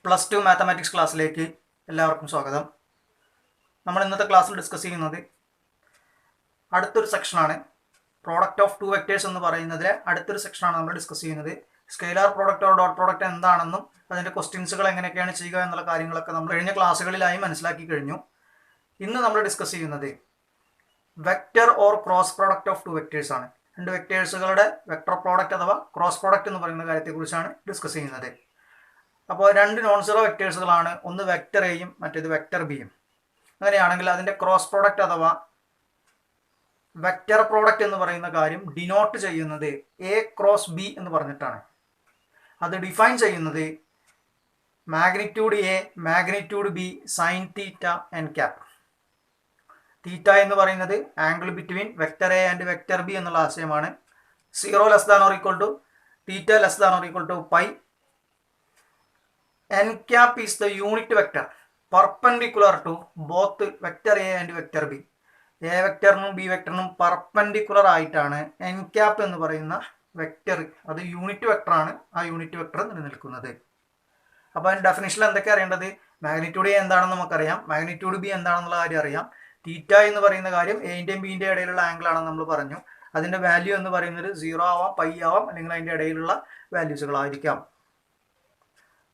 +2 mathematics ക്ലാസ്സിലേക്ക് എല്ലാവർക്കും സ്വാഗതം. നമ്മൾ ഇന്നത്തെ ക്ലാസ്സിൽ ഡിസ്കസ് ചെയ്യുന്നത് അടുത്തൊരു സെക്ഷനാണ്. പ്രോഡക്റ്റ് ഓഫ് ടു വെക്ടേഴ്സ് എന്ന് പറയുന്നതിലെ അടുത്തൊരു സെക്ഷനാണ് നമ്മൾ ഡിസ്കസ് ചെയ്യുന്നത്. Scalar product or dot product എന്താണെന്നും അതിൻ്റെ ക്വസ്റ്റ്യൻസുകൾ എങ്ങനെയൊക്കെയാണ് ചെയ്യുക എന്നുള്ള കാര്യങ്ങളൊക്കെ നമ്മൾ കഴിഞ്ഞ ക്ലാസ്സുകളിലായി മനസ്സിലാക്കി കഴിഞ്ഞു. ഇന്ന് നമ്മൾ ഡിസ്കസ് ചെയ്യുന്നത് vector or cross product of two vectors ആണ്. രണ്ട് വെക്ടേഴ്സുകളുടെ വെക്ടർ പ്രോഡക്റ്റ് അഥവാ ക്രോസ് പ്രോഡക്റ്റ് എന്ന് പറയുന്ന കാര്യത്തെക്കുറിച്ചാണ് ഡിസ്കസ് ചെയ്യുന്നത്. അപ്പോൾ രണ്ട് നോൺ സീറോ വെക്ടേഴ്സുകളാണ്, ഒന്ന് വെക്ടർ എയും മറ്റേത് വെക്ടർ ബിയും. അങ്ങനെയാണെങ്കിൽ അതിൻ്റെ ക്രോസ് പ്രോഡക്റ്റ് അഥവാ വെക്ടർ പ്രോഡക്റ്റ് എന്ന് പറയുന്ന കാര്യം ഡിനോട്ട് ചെയ്യുന്നത് എ ക്രോസ് ബി എന്ന് പറഞ്ഞിട്ടാണ്. അത് ഡിഫൈൻ ചെയ്യുന്നത് magnitude A magnitude B sine theta N cap. Theta എന്ന് പറയുന്നത് angle between vector A and vector B എന്നുള്ള ആശയമാണ്. 0 less than or equal to theta less than or equal to pi. n cap is the unit vector perpendicular to both vector A and vector B. A വെക്ടറിനും B വെക്ടറിനും perpendicular ആയിട്ടാണ് n cap എന്ന് പറയുന്ന vector, അത് unit വെക്ടറാണ്, ആ unit vector നിലനിൽക്കുന്നത്. അപ്പോൾ അതിൻ്റെ ഡെഫിനിഷനിൽ എന്തൊക്കെ അറിയേണ്ടത്? മാഗ്നിറ്റ്യൂഡ് എ എന്താണെന്ന് നമുക്കറിയാം, മാഗ്നിറ്റ്യൂഡ് ബി എന്താണെന്നുള്ള കാര്യം അറിയാം. തീറ്റ എന്ന് പറയുന്ന കാര്യം എൻ്റെയും ബിൻ്റെ ഇടയിലുള്ള ആംഗിൾ ആണെന്ന് നമ്മൾ പറഞ്ഞു. അതിൻ്റെ വാല്യൂ എന്ന് പറയുന്നത് 0 ആവാം, പൈ ആവാം, അല്ലെങ്കിൽ അതിൻ്റെ ഇടയിലുള്ള വാല്യൂസുകളായിരിക്കാം.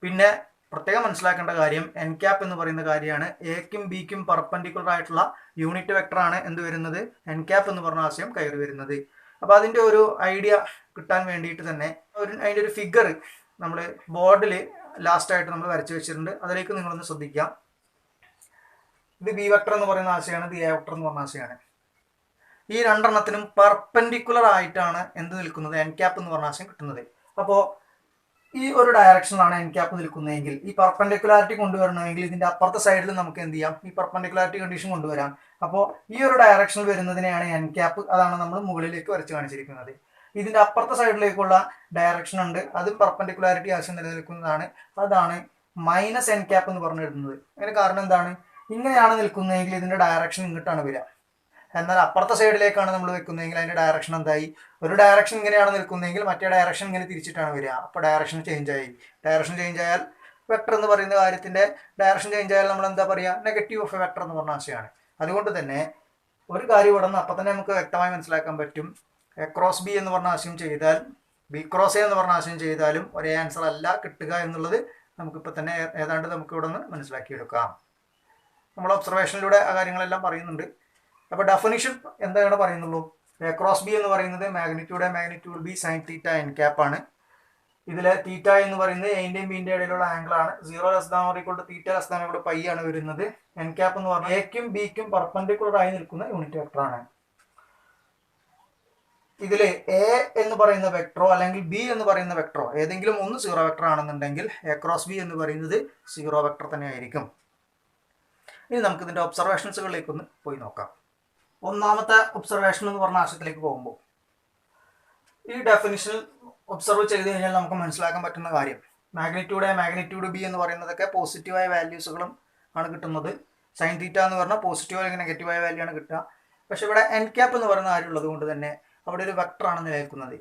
പിന്നെ പ്രത്യേകം മനസ്സിലാക്കേണ്ട കാര്യം എൻ ക്യാപ്പ് എന്ന് പറയുന്ന കാര്യമാണ്. എക്കും ബിക്കും പെർപെൻഡിക്കുലർ ആയിട്ടുള്ള യൂണിറ്റ് വെക്ടറാണ് എന്ത് വരുന്നത്, എൻ ക്യാപ്പ് എന്ന് പറഞ്ഞ ആശയം കയറി വരുന്നത്. അപ്പോൾ അതിൻ്റെ ഒരു ഐഡിയ കിട്ടാൻ വേണ്ടിയിട്ട് തന്നെ അതിൻ്റെ ഒരു ഫിഗർ നമ്മൾ ബോർഡിൽ ലാസ്റ്റായിട്ട് നമ്മൾ വരച്ച് വെച്ചിട്ടുണ്ട്. അതിലേക്ക് നിങ്ങളൊന്ന് ശ്രദ്ധിക്കാം. ഇത് ബി വെക്ടർ എന്ന് പറയുന്ന ആശയമാണ്, ഇത് എ വെക്ടർ എന്ന് പറഞ്ഞ ആശയമാണ്. ഈ രണ്ടെണ്ണത്തിനും പെർപെൻഡിക്കുലർ ആയിട്ടാണ് എന്ത് നിൽക്കുന്നത്, എൻ ക്യാപ്പ് എന്ന് പറഞ്ഞ ആശയം കിട്ടുന്നത്. അപ്പോൾ ഈ ഒരു ഡയറക്ഷനിലാണ് എൻ ക്യാപ്പ് നിൽക്കുന്നതെങ്കിൽ ഈ പെർപെൻഡിക്കുലാരിറ്റി കൊണ്ടുവരണമെങ്കിൽ ഇതിൻ്റെ അപ്പുറത്തെ സൈഡിൽ നമുക്ക് എന്ത് ചെയ്യാം, ഈ പെർപെൻഡിക്കുലാരിറ്റി കണ്ടീഷൻ കൊണ്ടുവരാം. അപ്പോൾ ഈ ഒരു ഡയറക്ഷനിൽ വരുന്നതിനെയാണ് എൻ ക്യാപ്പ്, അതാണ് നമ്മൾ മുകളിലേക്ക് വരച്ച് കാണിച്ചിരിക്കുന്നത്. ഇതിൻ്റെ അപ്പുറത്തെ സൈഡിലേക്കുള്ള ഡയറക്ഷൻ ഉണ്ട്, അതും പെർപെൻഡിക്കുലാരിറ്റി ആശയം നിലനിൽക്കുന്നതാണ്, അതാണ് മൈനസ് എൻ ക്യാപ്പ് എന്ന് പറഞ്ഞു എഴുതുന്നത്. അതിന് കാരണം എന്താണ്, ഇങ്ങനെയാണ് നിൽക്കുന്നതെങ്കിൽ ഇതിൻ്റെ ഡയറക്ഷൻ ഇങ്ങോട്ടാണ് വരിക. എന്നാൽ അപ്പുറത്തെ സൈഡിലേക്കാണ് നമ്മൾ വെക്കുന്നതെങ്കിൽ അതിൻ്റെ ഡയറക്ഷൻ എന്തായി, ഒരു ഡയറക്ഷൻ ഇങ്ങനെയാണ് നിൽക്കുന്നതെങ്കിൽ മറ്റേ ഡയറക്ഷൻ ഇങ്ങനെ തിരിച്ചിട്ടാണ് വരിക. അപ്പോൾ ഡയറക്ഷൻ ചേഞ്ച് ആയി. ഡയറക്ഷൻ ചേഞ്ച് ആയാൽ വെക്ടർ എന്ന് പറയുന്ന കാര്യത്തിൻ്റെ ഡയറക്ഷൻ ചേഞ്ച് ആയാൽ നമ്മൾ എന്താ പറയുക, നെഗറ്റീവ് ഓഫ് എ വെക്ടർ എന്ന് പറഞ്ഞ ആശയമാണ്. അതുകൊണ്ട് തന്നെ ഒരു കാര്യം ഇവിടെ നിന്ന് അപ്പം തന്നെ നമുക്ക് വ്യക്തമായി മനസ്സിലാക്കാൻ പറ്റും. എ ക്രോസ് ബി എന്ന് പറഞ്ഞ ആശയം ചെയ്താൽ ബി ക്രോസ് എ എന്ന് പറഞ്ഞ ആശയം ചെയ്താലും ഒരേ ആൻസർ അല്ല കിട്ടുക എന്നുള്ളത് നമുക്കിപ്പോൾ തന്നെ ഏതാണ്ട് നമുക്ക് ഇവിടെ നിന്ന് മനസ്സിലാക്കിയെടുക്കാം. നമ്മൾ ഒബ്സർവേഷനിലൂടെ ആ കാര്യങ്ങളെല്ലാം പറയുന്നുണ്ട്. അപ്പോൾ ഡെഫിനിഷൻ എന്താണ് പറയുന്നുള്ളൂ, എ ക്രോസ് ബി എന്ന് പറയുന്നത് magnitude A magnitude B sine theta N cap ആണ്. ഇതിൽ തീറ്റ എന്ന് പറയുന്നത് എൻ്റെയും ബിൻ്റെ ഇടയിലുള്ള ആംഗിൾ ആണ്. 0 less than or equal to theta less than ഇവിടെ പൈ ആണ് വരുന്നത്. എൻ ക്യാപ്പ് എന്ന് പറഞ്ഞാൽ എക്കും ബിക്കും പെർപെൻഡിക്കുലർ ആയി നിൽക്കുന്ന യൂണിറ്റ് വെക്ടറാണ്. ഇതിൽ എ എന്ന് പറയുന്ന വെക്ടറോ അല്ലെങ്കിൽ ബി എന്ന് പറയുന്ന വെക്ടറോ ഏതെങ്കിലും ഒന്ന് 0 വെക്ടർ ആണെന്നുണ്ടെങ്കിൽ എ ക്രോസ് ബി എന്ന് പറയുന്നത് 0 വെക്ടർ തന്നെ ആയിരിക്കും. ഇനി നമുക്ക് ഇതിൻ്റെ ഒബ്സർവേഷൻസുകളിലേക്കൊന്ന് പോയി നോക്കാം. ഒന്നാമത്തെ ഒബ്സർവേഷൻ എന്ന് പറഞ്ഞ ആശയത്തിലേക്ക് പോകുമ്പോൾ ഈ ഡെഫിനിഷൻ ഒബ്സർവ് ചെയ്ത് കഴിഞ്ഞാൽ നമുക്ക് മനസ്സിലാക്കാൻ പറ്റുന്ന കാര്യം, മാഗ്നിറ്റ്യൂഡ് എ മാഗ്നിറ്റ്യൂഡ് ബി എന്ന് പറയുന്നതൊക്കെ പോസിറ്റീവായ വാല്യൂസുകളും ആണ് കിട്ടുന്നത്. സൈൻ തീറ്റ എന്ന് പറഞ്ഞാൽ പോസിറ്റീവ് അല്ലെങ്കിൽ നെഗറ്റീവായ വാല്യൂ ആണ് കിട്ടുക. പക്ഷേ ഇവിടെ എൻ ക്യാപ്പ് എന്ന് പറയുന്ന കാര്യം ഉള്ളത് കൊണ്ട് തന്നെ അവിടെ ഒരു വെക്ടറാണ് നിലനിൽക്കുന്നത്.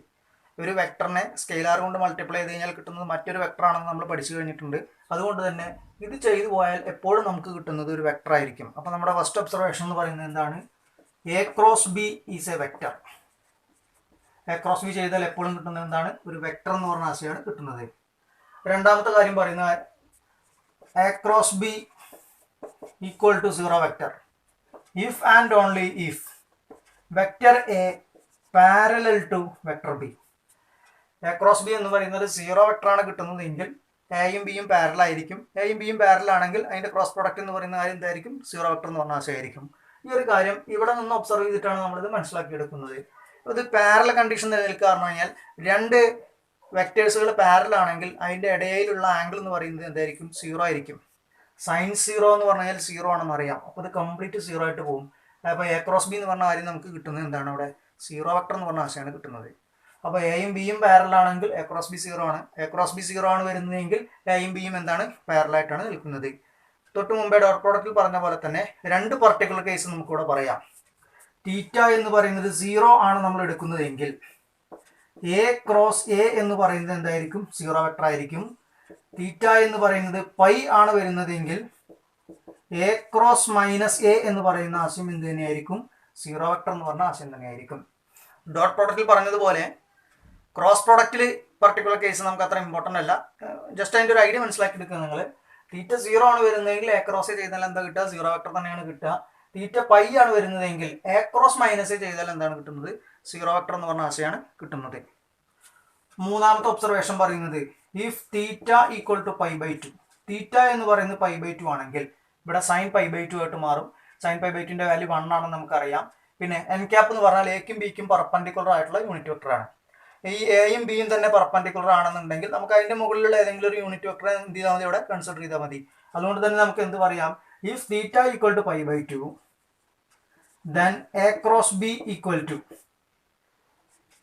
ഒരു വെക്ടറിനെ സ്കെയിലാർ കൊണ്ട് മൾട്ടിപ്ലൈ ചെയ്ത് കഴിഞ്ഞാൽ കിട്ടുന്നത് മറ്റൊരു വെക്ടറാണെന്ന് നമ്മൾ പഠിച്ചു കഴിഞ്ഞിട്ടുണ്ട്. അതുകൊണ്ട് തന്നെ ഇത് ചെയ്തു പോയാൽ എപ്പോഴും നമുക്ക് കിട്ടുന്നത് ഒരു വെക്ടർ ആയിരിക്കും. അപ്പോൾ നമ്മുടെ ഫസ്റ്റ് ഒബ്സർവേഷൻ എന്ന് പറയുന്നത് എന്താണ്, A cross B is A vector. A cross B ചെയ്താൽ എപ്പോഴും കിട്ടുന്നത് എന്താണ്, ഒരു വെക്ടർ എന്ന് പറഞ്ഞ ആശയമാണ് കിട്ടുന്നത്. രണ്ടാമത്തെ കാര്യം പറയുന്നത് A cross B equal to 0 vector if and only if vector A parallel to vector B. A cross B എന്ന് പറയുന്നത് 0 വെക്ടറാണ് കിട്ടുന്നതെങ്കിൽ എയും ബിയും പാരലായിരിക്കും. എയും ബിയും പാരലാണെങ്കിൽ അതിൻ്റെ ക്രോസ് പ്രോഡക്റ്റ് എന്ന് പറയുന്ന കാര്യം എന്തായിരിക്കും, 0 വെക്ടർ എന്ന് പറഞ്ഞ ആശയമായിരിക്കും. ഈ ഒരു കാര്യം ഇവിടെ നിന്ന് ഒബ്സർവ് ചെയ്തിട്ടാണ് നമ്മളിത് മനസ്സിലാക്കിയെടുക്കുന്നത്. ഇത് പാരലൽ കണ്ടീഷൻ നിലനിൽക്കുക പറഞ്ഞു കഴിഞ്ഞാൽ രണ്ട് വെക്ടേഴ്സുകൾ പാരലാണെങ്കിൽ അതിൻ്റെ ഇടയിലുള്ള ആംഗിൾ എന്ന് പറയുന്നത് എന്തായിരിക്കും, 0 ആയിരിക്കും. സൈൻ 0 എന്ന് പറഞ്ഞാൽ 0 ആണെന്ന് അറിയാം. അപ്പോൾ ഇത് കംപ്ലീറ്റ് 0 ആയിട്ട് പോകും. അപ്പോൾ എ ക്രോസ് ബി എന്ന് പറഞ്ഞ കാര്യം നമുക്ക് കിട്ടുന്നത് എന്താണ്, അവിടെ 0 വെക്ടർ എന്ന് പറഞ്ഞ ആശയമാണ് കിട്ടുന്നത്. അപ്പോൾ എയും ബിയും പാരലാണെങ്കിൽ എ ക്രോസ് ബി 0 ആണ്. എ ക്രോസ് ബി 0 ആണ് വരുന്നതെങ്കിൽ എയും ബിയും എന്താണ്, പാരലായിട്ടാണ് നിൽക്കുന്നത്. തൊട്ട് മുമ്പേ ഡോട്ട് പ്രോഡക്റ്റിൽ പറഞ്ഞ പോലെ തന്നെ രണ്ട് പർട്ടിക്കുലർ കേസ് നമുക്കിവിടെ പറയാം. തീറ്റ എന്ന് പറയുന്നത് 0 ആണ് നമ്മൾ എടുക്കുന്നതെങ്കിൽ എ ക്രോസ് എ എന്ന് പറയുന്നത് എന്തായിരിക്കും, 0 വെക്ടർ ആയിരിക്കും. തീറ്റ എന്ന് പറയുന്നത് പൈ ആണ് വരുന്നതെങ്കിൽ എ ക്രോസ് മൈനസ് എ എന്ന് പറയുന്ന ആശയം എന്ത് തന്നെയായിരിക്കും? സീറോ വെക്ടർ എന്ന് പറഞ്ഞ ആശയം തന്നെയായിരിക്കും. ഡോട്ട് പ്രോഡക്റ്റിൽ പറഞ്ഞതുപോലെ ക്രോസ് പ്രോഡക്റ്റിൽ പർട്ടിക്കുലർ കേസ് നമുക്ക് അത്ര ഇമ്പോർട്ടൻ്റ് അല്ല. ജസ്റ്റ് അതിൻ്റെ ഒരു ഐഡിയ മനസ്സിലാക്കി എടുക്കുക നിങ്ങൾ. തീറ്റ 0 ആണ് വരുന്നതെങ്കിൽ എ ക്രോസ് ചെയ്താൽ എന്താ കിട്ടുക? സീറോ വെക്ടർ തന്നെയാണ് കിട്ടുക. തീറ്റ പൈ ആണ് വരുന്നതെങ്കിൽ എ ക്രോസ് മൈനസ് ചെയ്താൽ എന്താണ് കിട്ടുന്നത്? സീറോ വെക്ടർ എന്ന് പറഞ്ഞ ആശയമാണ് കിട്ടുന്നത്. മൂന്നാമത്തെ ഒബ്സർവേഷൻ പറയുന്നത് if theta equal to pi by 2. Theta എന്ന് പറയുന്നത് പൈ ബൈ 2 ആണെങ്കിൽ ഇവിടെ സൈൻ പൈ ബൈ 2 ആയിട്ട് മാറും. സൈൻ പൈ ബൈ 2ന്റെ വാല്യൂ 1 ആണെന്ന് നമുക്കറിയാം. പിന്നെ എൻ ക്യാപ്പ് എന്ന് പറഞ്ഞാൽ എക്കും ബിക്കും പെർപെൻഡിക്കുലർ ആയിട്ടുള്ള യൂണിറ്റ് വെക്ടർ ആണ്. ഈ എയും ബിയും തന്നെ പെർപെൻഡിക്കുലർ ആണെന്നുണ്ടെങ്കിൽ നമുക്ക് അതിന്റെ മുകളിലുള്ള ഏതെങ്കിലും ഒരു യൂണിറ്റ് വെക്ടർ എന്ത് ചെയ്താൽ മതി? ഇവിടെ കൺസിഡർ ചെയ്താൽ മതി. അതുകൊണ്ട് തന്നെ നമുക്ക് എന്ത് പറയാം? If theta equal to pi by 2 then a cross b equal to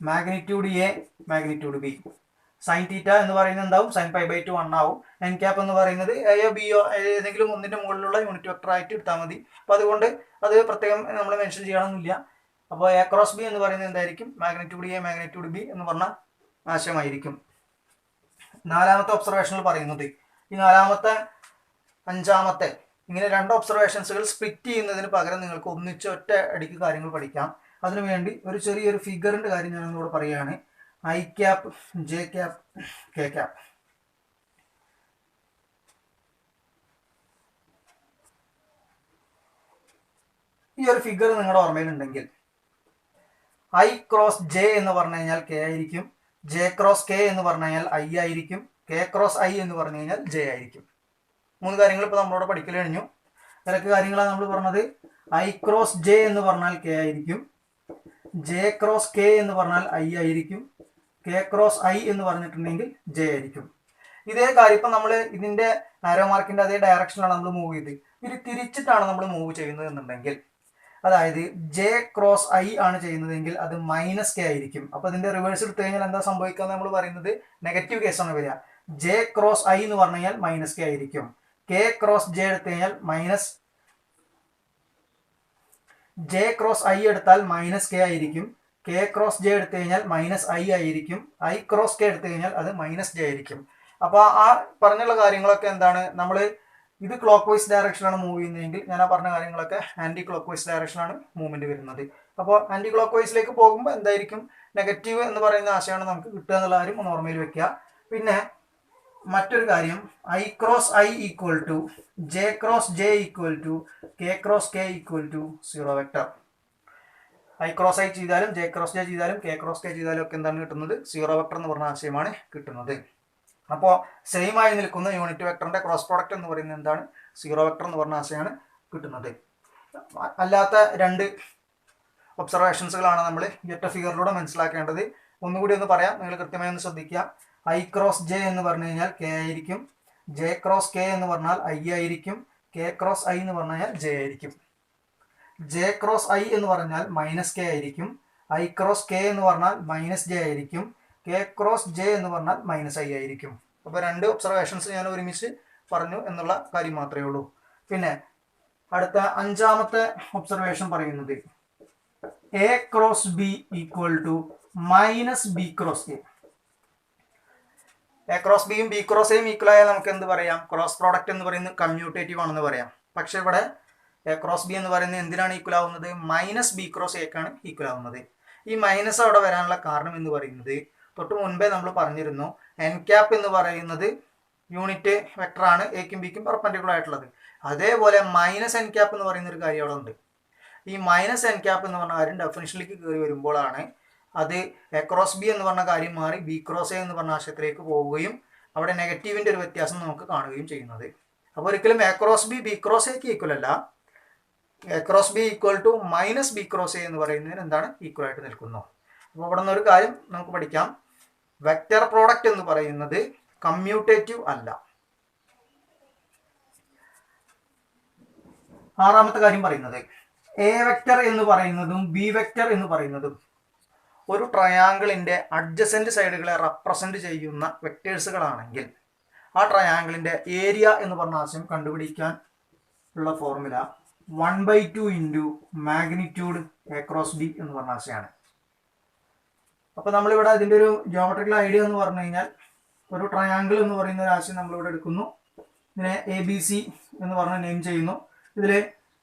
magnitude A magnitude B. Sine theta എന്ന് പറയുന്നത് എന്താവും? സൈൻ പൈ ബൈ 2 1 ആവും. എൻ ക്യാപ്പ് എന്ന് പറയുന്നത് എയോ ബിയോ ഏതെങ്കിലും ഒന്നിന്റെ മുകളിലുള്ള യൂണിറ്റ് വെക്ടർ ആയിട്ട് എടുത്താൽ മതി. അപ്പൊ അതുകൊണ്ട് അത് പ്രത്യേകം നമ്മൾ മെൻഷൻ ചെയ്യണമെന്നില്ല. അപ്പോൾ എ ക്രോസ് ബി എന്ന് പറയുന്നത് എന്തായിരിക്കും? മാഗ്നിറ്റ്യൂഡ് എ മാഗ്നിറ്റ്യൂഡ് ബി എന്ന് പറഞ്ഞ ആശയമായിരിക്കും. നാലാമത്തെ ഒബ്സർവേഷനിൽ പറയുന്നത് ഈ നാലാമത്തെ അഞ്ചാമത്തെ ഇങ്ങനെ രണ്ട് ഒബ്സർവേഷൻസുകൾ സ്പ്ലിറ്റ് ചെയ്യുന്നതിന് പകരം നിങ്ങൾക്ക് ഒന്നിച്ച് ഒറ്റ അടിക്ക് കാര്യങ്ങൾ പഠിക്കാം. അതിനുവേണ്ടി ഒരു ചെറിയൊരു ഫിഗറിന്റെ കാര്യം ഞാൻ നിങ്ങളോട് പറയുകയാണ്. I cap, J cap, K cap. ഈ ഒരു ഫിഗർ നിങ്ങളുടെ ഓർമ്മയിലുണ്ടെങ്കിൽ ഐ ക്രോസ് ജെ എന്ന് പറഞ്ഞു കഴിഞ്ഞാൽ കെ ആയിരിക്കും, ജെ ക്രോസ് കെ എന്ന് പറഞ്ഞു കഴിഞ്ഞാൽ ഐ ആയിരിക്കും, കെ ക്രോസ് ഐ എന്ന് പറഞ്ഞു കഴിഞ്ഞാൽ ജെ ആയിരിക്കും. മൂന്ന് കാര്യങ്ങൾ ഇപ്പോൾ നമ്മളോട് പഠിക്കൽ കഴിഞ്ഞു. ഏതൊക്കെ കാര്യങ്ങളാണ് നമ്മൾ പറഞ്ഞത്? ഐ ക്രോസ് ജെ എന്ന് പറഞ്ഞാൽ കെ ആയിരിക്കും, ജെ ക്രോസ് കെ എന്ന് പറഞ്ഞാൽ ഐ ആയിരിക്കും, കെ ക്രോസ് ഐ എന്ന് പറഞ്ഞിട്ടുണ്ടെങ്കിൽ ജെ ആയിരിക്കും. ഇതേ കാര്യം ഇപ്പം നമ്മൾ ഇതിന്റെ ആരോ മാർക്കിന്റെ അതേ ഡയറക്ഷനിലാണ് നമ്മൾ മൂവ് ചെയ്ത് ഇത് തിരിച്ചിട്ടാണ് നമ്മൾ മൂവ് ചെയ്യുന്നത് എന്നുണ്ടെങ്കിൽ, അതായത് ജെ ക്രോസ് ഐ ആണ് ചെയ്യുന്നതെങ്കിൽ അത് മൈനസ് കെ ആയിരിക്കും. അപ്പൊ ഇതിന്റെ റിവേഴ്സ് എടുത്തു കഴിഞ്ഞാൽ എന്താ സംഭവിക്കുക? നമ്മൾ പറയുന്നത് നെഗറ്റീവ് കേസാണ് വരിക. ജെ ക്രോസ് ഐ എന്ന് പറഞ്ഞു കഴിഞ്ഞാൽ മൈനസ് കെ ആയിരിക്കും. കെ ക്രോസ് ജെ എടുത്തു കഴിഞ്ഞാൽ മൈനസ് ജെ ക്രോസ് ഐ എടുത്താൽ മൈനസ് കെ ആയിരിക്കും. കെ ക്രോസ് ജെ എടുത്തു കഴിഞ്ഞാൽ മൈനസ് ഐ ആയിരിക്കും. ഐ ക്രോസ് കെ എടുത്തു കഴിഞ്ഞാൽ അത് മൈനസ് ജെ ആയിരിക്കും. അപ്പൊ ആ പറഞ്ഞുള്ള കാര്യങ്ങളൊക്കെ എന്താണ്? നമ്മൾ ഇത് ക്ലോക്ക് വൈസ് ഡയറക്ഷനാണ് മൂവ് ചെയ്യുന്നതെങ്കിൽ ഞാൻ ആ പറഞ്ഞ കാര്യങ്ങളൊക്കെ ആന്റി ക്ലോക്ക് വൈസ് ഡയറക്ഷനാണ് മൂവ്മെന്റ് വരുന്നത്. അപ്പോൾ ആന്റി ക്ലോക്ക് വൈസിലേക്ക് പോകുമ്പോൾ എന്തായിരിക്കും? നെഗറ്റീവ് എന്ന് പറയുന്ന ആശയമാണ് നമുക്ക് കിട്ടുക എന്നുള്ള കാര്യം ഒന്ന് ഓർമ്മയിൽ വെക്കുക. പിന്നെ മറ്റൊരു കാര്യം, I cross I equal to J cross J equal to K cross K equal to zero vector. I cross I ചെയ്താലും ജെ ക്രോസ് ജെ ചെയ്താലും കെ ക്രോസ് കെ ചെയ്താലും ഒക്കെ എന്താണ് കിട്ടുന്നത്? സീറോ വെക്ടർ എന്ന് പറഞ്ഞ ആശയമാണ് കിട്ടുന്നത്. അപ്പോൾ സെയിം ആയി നിൽക്കുന്ന യൂണിറ്റ് വെക്ടറിന്റെ ക്രോസ് പ്രോഡക്റ്റ് എന്ന് പറയുന്നത് എന്താണ്? സീറോ വെക്ടർ എന്ന് പറഞ്ഞ ആശയമാണ് കിട്ടുന്നത്. അല്ലാത്ത രണ്ട് ഒബ്സർവേഷൻസുകളാണ് നമ്മൾ ഈ ഒറ്റ ഫിഗറിലൂടെ മനസ്സിലാക്കേണ്ടത്. ഒന്നുകൂടി ഒന്ന് പറയാം, നിങ്ങൾ കൃത്യമായി ഒന്ന് ശ്രദ്ധിക്കുക. ഐ ക്രോസ് ജെ എന്ന് പറഞ്ഞു കഴിഞ്ഞാൽ കെ ആയിരിക്കും, ജെ ക്രോസ് കെ എന്ന് പറഞ്ഞാൽ ഐ ആയിരിക്കും, കെ ക്രോസ് ഐ എന്ന് പറഞ്ഞു കഴിഞ്ഞാൽ ജെ ആയിരിക്കും. ജെ ക്രോസ് ഐ എന്ന് പറഞ്ഞാൽ മൈനസ് കെ ആയിരിക്കും, ഐ ക്രോസ് കെ എന്ന് പറഞ്ഞാൽ മൈനസ് ജെ ആയിരിക്കും, കെ ക്രോസ് ജെ എന്ന് പറഞ്ഞാൽ മൈനസ് ഐ ആയിരിക്കും. അപ്പോൾ രണ്ട് ഒബ്സർവേഷൻസ് ഞാൻ ഒരുമിച്ച് പറഞ്ഞു എന്നുള്ള കാര്യം മാത്രമേ ഉള്ളൂ. പിന്നെ അടുത്ത അഞ്ചാമത്തെ ഒബ്സർവേഷൻ പറയുന്നത് A cross B equal to minus B cross A. A cross ബിയും ബി ക്രോസ് എയും ഈക്വൽ ആയാൽ നമുക്ക് എന്ത് പറയാം? ക്രോസ് പ്രോഡക്റ്റ് എന്ന് പറയുന്നത് കമ്മ്യൂട്ടേറ്റീവ് ആണെന്ന് പറയാം. പക്ഷെ ഇവിടെ എ ക്രോസ് ബി എന്ന് പറയുന്നത് എന്തിനാണ് ഈക്വൽ ആവുന്നത്? മൈനസ് ബി ക്രോസ് എക്കാണ് ഈക്വൽ ആവുന്നത്. ഈ മൈനസ് അവിടെ വരാനുള്ള കാരണം എന്ന് പറയുന്നത് തൊട്ട് മുൻപേ നമ്മൾ പറഞ്ഞിരുന്നു, എൻ ക്യാപ്പ് എന്ന് പറയുന്നത് യൂണിറ്റ് വെക്ടറാണ് എക്കും ബിക്കും പെർപെൻഡിക്കുലർ ആയിട്ടുള്ളത്. അതേപോലെ മൈനസ് എൻ ക്യാപ്പ് എന്ന് പറയുന്ന ഒരു കാര്യം അവിടെ ഉണ്ട്. ഈ മൈനസ് എൻ ക്യാപ്പ് എന്ന് പറഞ്ഞ കാര്യം ഡെഫിനിഷനിലേക്ക് കയറി വരുമ്പോഴാണ് അത് എ ക്രോസ് ബി എന്ന് പറഞ്ഞ കാര്യം മാറി ബി ക്രോസ് എ എന്ന് പറഞ്ഞ ആശയത്തിലേക്ക് പോവുകയും അവിടെ നെഗറ്റീവിന്റെ ഒരു വ്യത്യാസം നമുക്ക് കാണുകയും ചെയ്യുന്നത്. അപ്പോൾ ഒരിക്കലും A cross B B cross എക്ക് ഈക്വൽ അല്ല. A cross B equal to minus B cross A എന്ന് പറയുന്നതിന് എന്താണ്? ഈക്വൽ ആയിട്ട് നിൽക്കുന്നു. അപ്പോൾ ഇവിടെ നിന്നൊരു കാര്യം നമുക്ക് പഠിക്കാം, വെക്റ്റർ പ്രോഡക്റ്റ് എന്ന് പറയുന്നത് കമ്മ്യൂട്ടേറ്റീവ് അല്ല. ആറാമത്തെ കാര്യം പറയുന്നത് എ വെക്റ്റർ എന്ന് പറയുന്നതും ബി വെക്റ്റർ എന്ന് പറയുന്നതും ഒരു ട്രയാങ്കിളിന്റെ അഡ്ജസന്റ് സൈഡുകളെ റെപ്രസെന്റ് ചെയ്യുന്ന വെക്ടേഴ്സുകളാണെങ്കിൽ ആ ട്രയാങ്കിളിന്റെ ഏരിയ എന്ന് പറഞ്ഞ ആശയം കണ്ടുപിടിക്കാൻ ഉള്ള formula 1/2 into magnitude A cross B എന്ന് പറഞ്ഞ ആശയമാണ്. അപ്പോൾ നമ്മളിവിടെ അതിൻ്റെ ഒരു ജിയോമെട്രിക്കൽ ഐഡിയ എന്ന് പറഞ്ഞു കഴിഞ്ഞാൽ ഒരു ട്രയാങ്കിൾ എന്ന് പറയുന്ന ഒരു ആശയം നമ്മളിവിടെ എടുക്കുന്നു. ഇതിനെ ABC എന്ന് പറഞ്ഞ് നെയിം ചെയ്യുന്നു. ഇതിൽ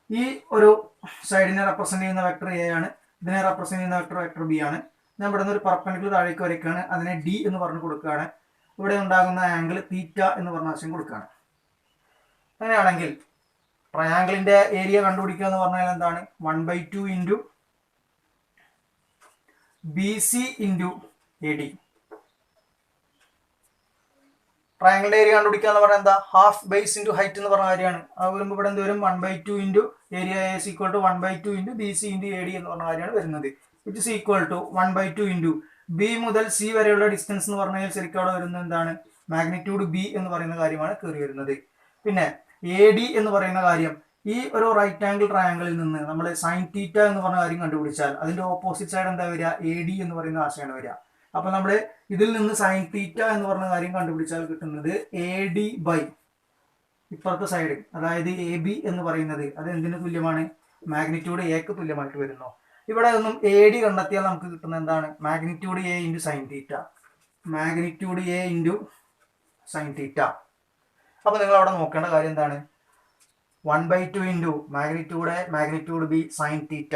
ഈ ഒരു സൈഡിനെ റെപ്രസെന്റ് ചെയ്യുന്ന വെക്ടർ A ആണ്, ഇതിനെ റെപ്രസെന്റ് ചെയ്യുന്ന വെക്ടർ B ആണ്. ഞാൻ ഇവിടെ നിന്ന് ഒരു പെർപെൻഡിക്കുലർ താഴേക്ക് വരയ്ക്കുകയാണ്, അതിനെ D എന്ന് പറഞ്ഞ് കൊടുക്കുകയാണ്. ഇവിടെ ഉണ്ടാകുന്ന ആംഗിൾ തീറ്റ എന്ന് പറഞ്ഞ ആശയം കൊടുക്കുകയാണ്. അങ്ങനെയാണെങ്കിൽ ട്രയാങ്കിളിന്റെ ഏരിയ കണ്ടുപിടിക്കുക എന്ന് പറഞ്ഞാൽ എന്താണ്? 1/2 ഇൻറ്റു BC ഇൻറ്റു AD. ട്രയാങ്കിളിന്റെ ഏരിയ കണ്ടുപിടിക്കുക എന്ന് പറഞ്ഞാൽ എന്താ? ഹാഫ് ബേസ് ഇൻറ്റു ഹൈറ്റ് എന്ന് പറഞ്ഞ കാര്യമാണ്. അത് വരുമ്പോൾ ഇവിടെ എന്ത് വരും? 1/2 into area A is equal to 1/2 into BC into AD എന്ന് പറഞ്ഞ കാര്യമാണ് വരുന്നത്. Which is equal to 1/2 into B മുതൽ C വരെയുള്ള ഡിസ്റ്റൻസ് എന്ന് പറഞ്ഞു കഴിഞ്ഞാൽ ശരിക്കും അവിടെ വരുന്നത് എന്താണ്? മാഗ്നിറ്റ്യൂഡ് B എന്ന് പറയുന്ന കാര്യമാണ് കയറി വരുന്നത്. പിന്നെ AD എന്ന് പറയുന്ന കാര്യം, ഈ ഒരു റൈറ്റ് ആംഗിൾ ട്രയാങ്കിളിൽ നിന്ന് നമ്മൾ സൈൻ തീറ്റ എന്ന് പറഞ്ഞ കാര്യം കണ്ടുപിടിച്ചാൽ അതിന്റെ ഓപ്പോസിറ്റ് സൈഡ് എന്താ വരിക? AD എന്ന് പറയുന്ന ആശയമാണ് വരിക. അപ്പൊ നമ്മൾ ഇതിൽ നിന്ന് സൈൻ തീറ്റ എന്ന് പറഞ്ഞ കാര്യം കണ്ടുപിടിച്ചാൽ കിട്ടുന്നത് AD ബൈ ഇപ്പുറത്തെ സൈഡ്, അതായത് AB എന്ന് പറയുന്നത് അത് എന്തിനു തുല്യമാണ്? മാഗ്നിറ്റ്യൂഡ് Aക്ക് തുല്യമായിട്ട് വരുന്നു. ഇവിടെ നിന്നും AD കണ്ടെത്തിയാൽ നമുക്ക് കിട്ടുന്നത് എന്താണ്? Magnitude A into sine theta. Magnitude A into sine theta. അപ്പൊ നിങ്ങൾ അവിടെ നോക്കേണ്ട കാര്യം എന്താണ്? 1/2 into magnitude B sine theta.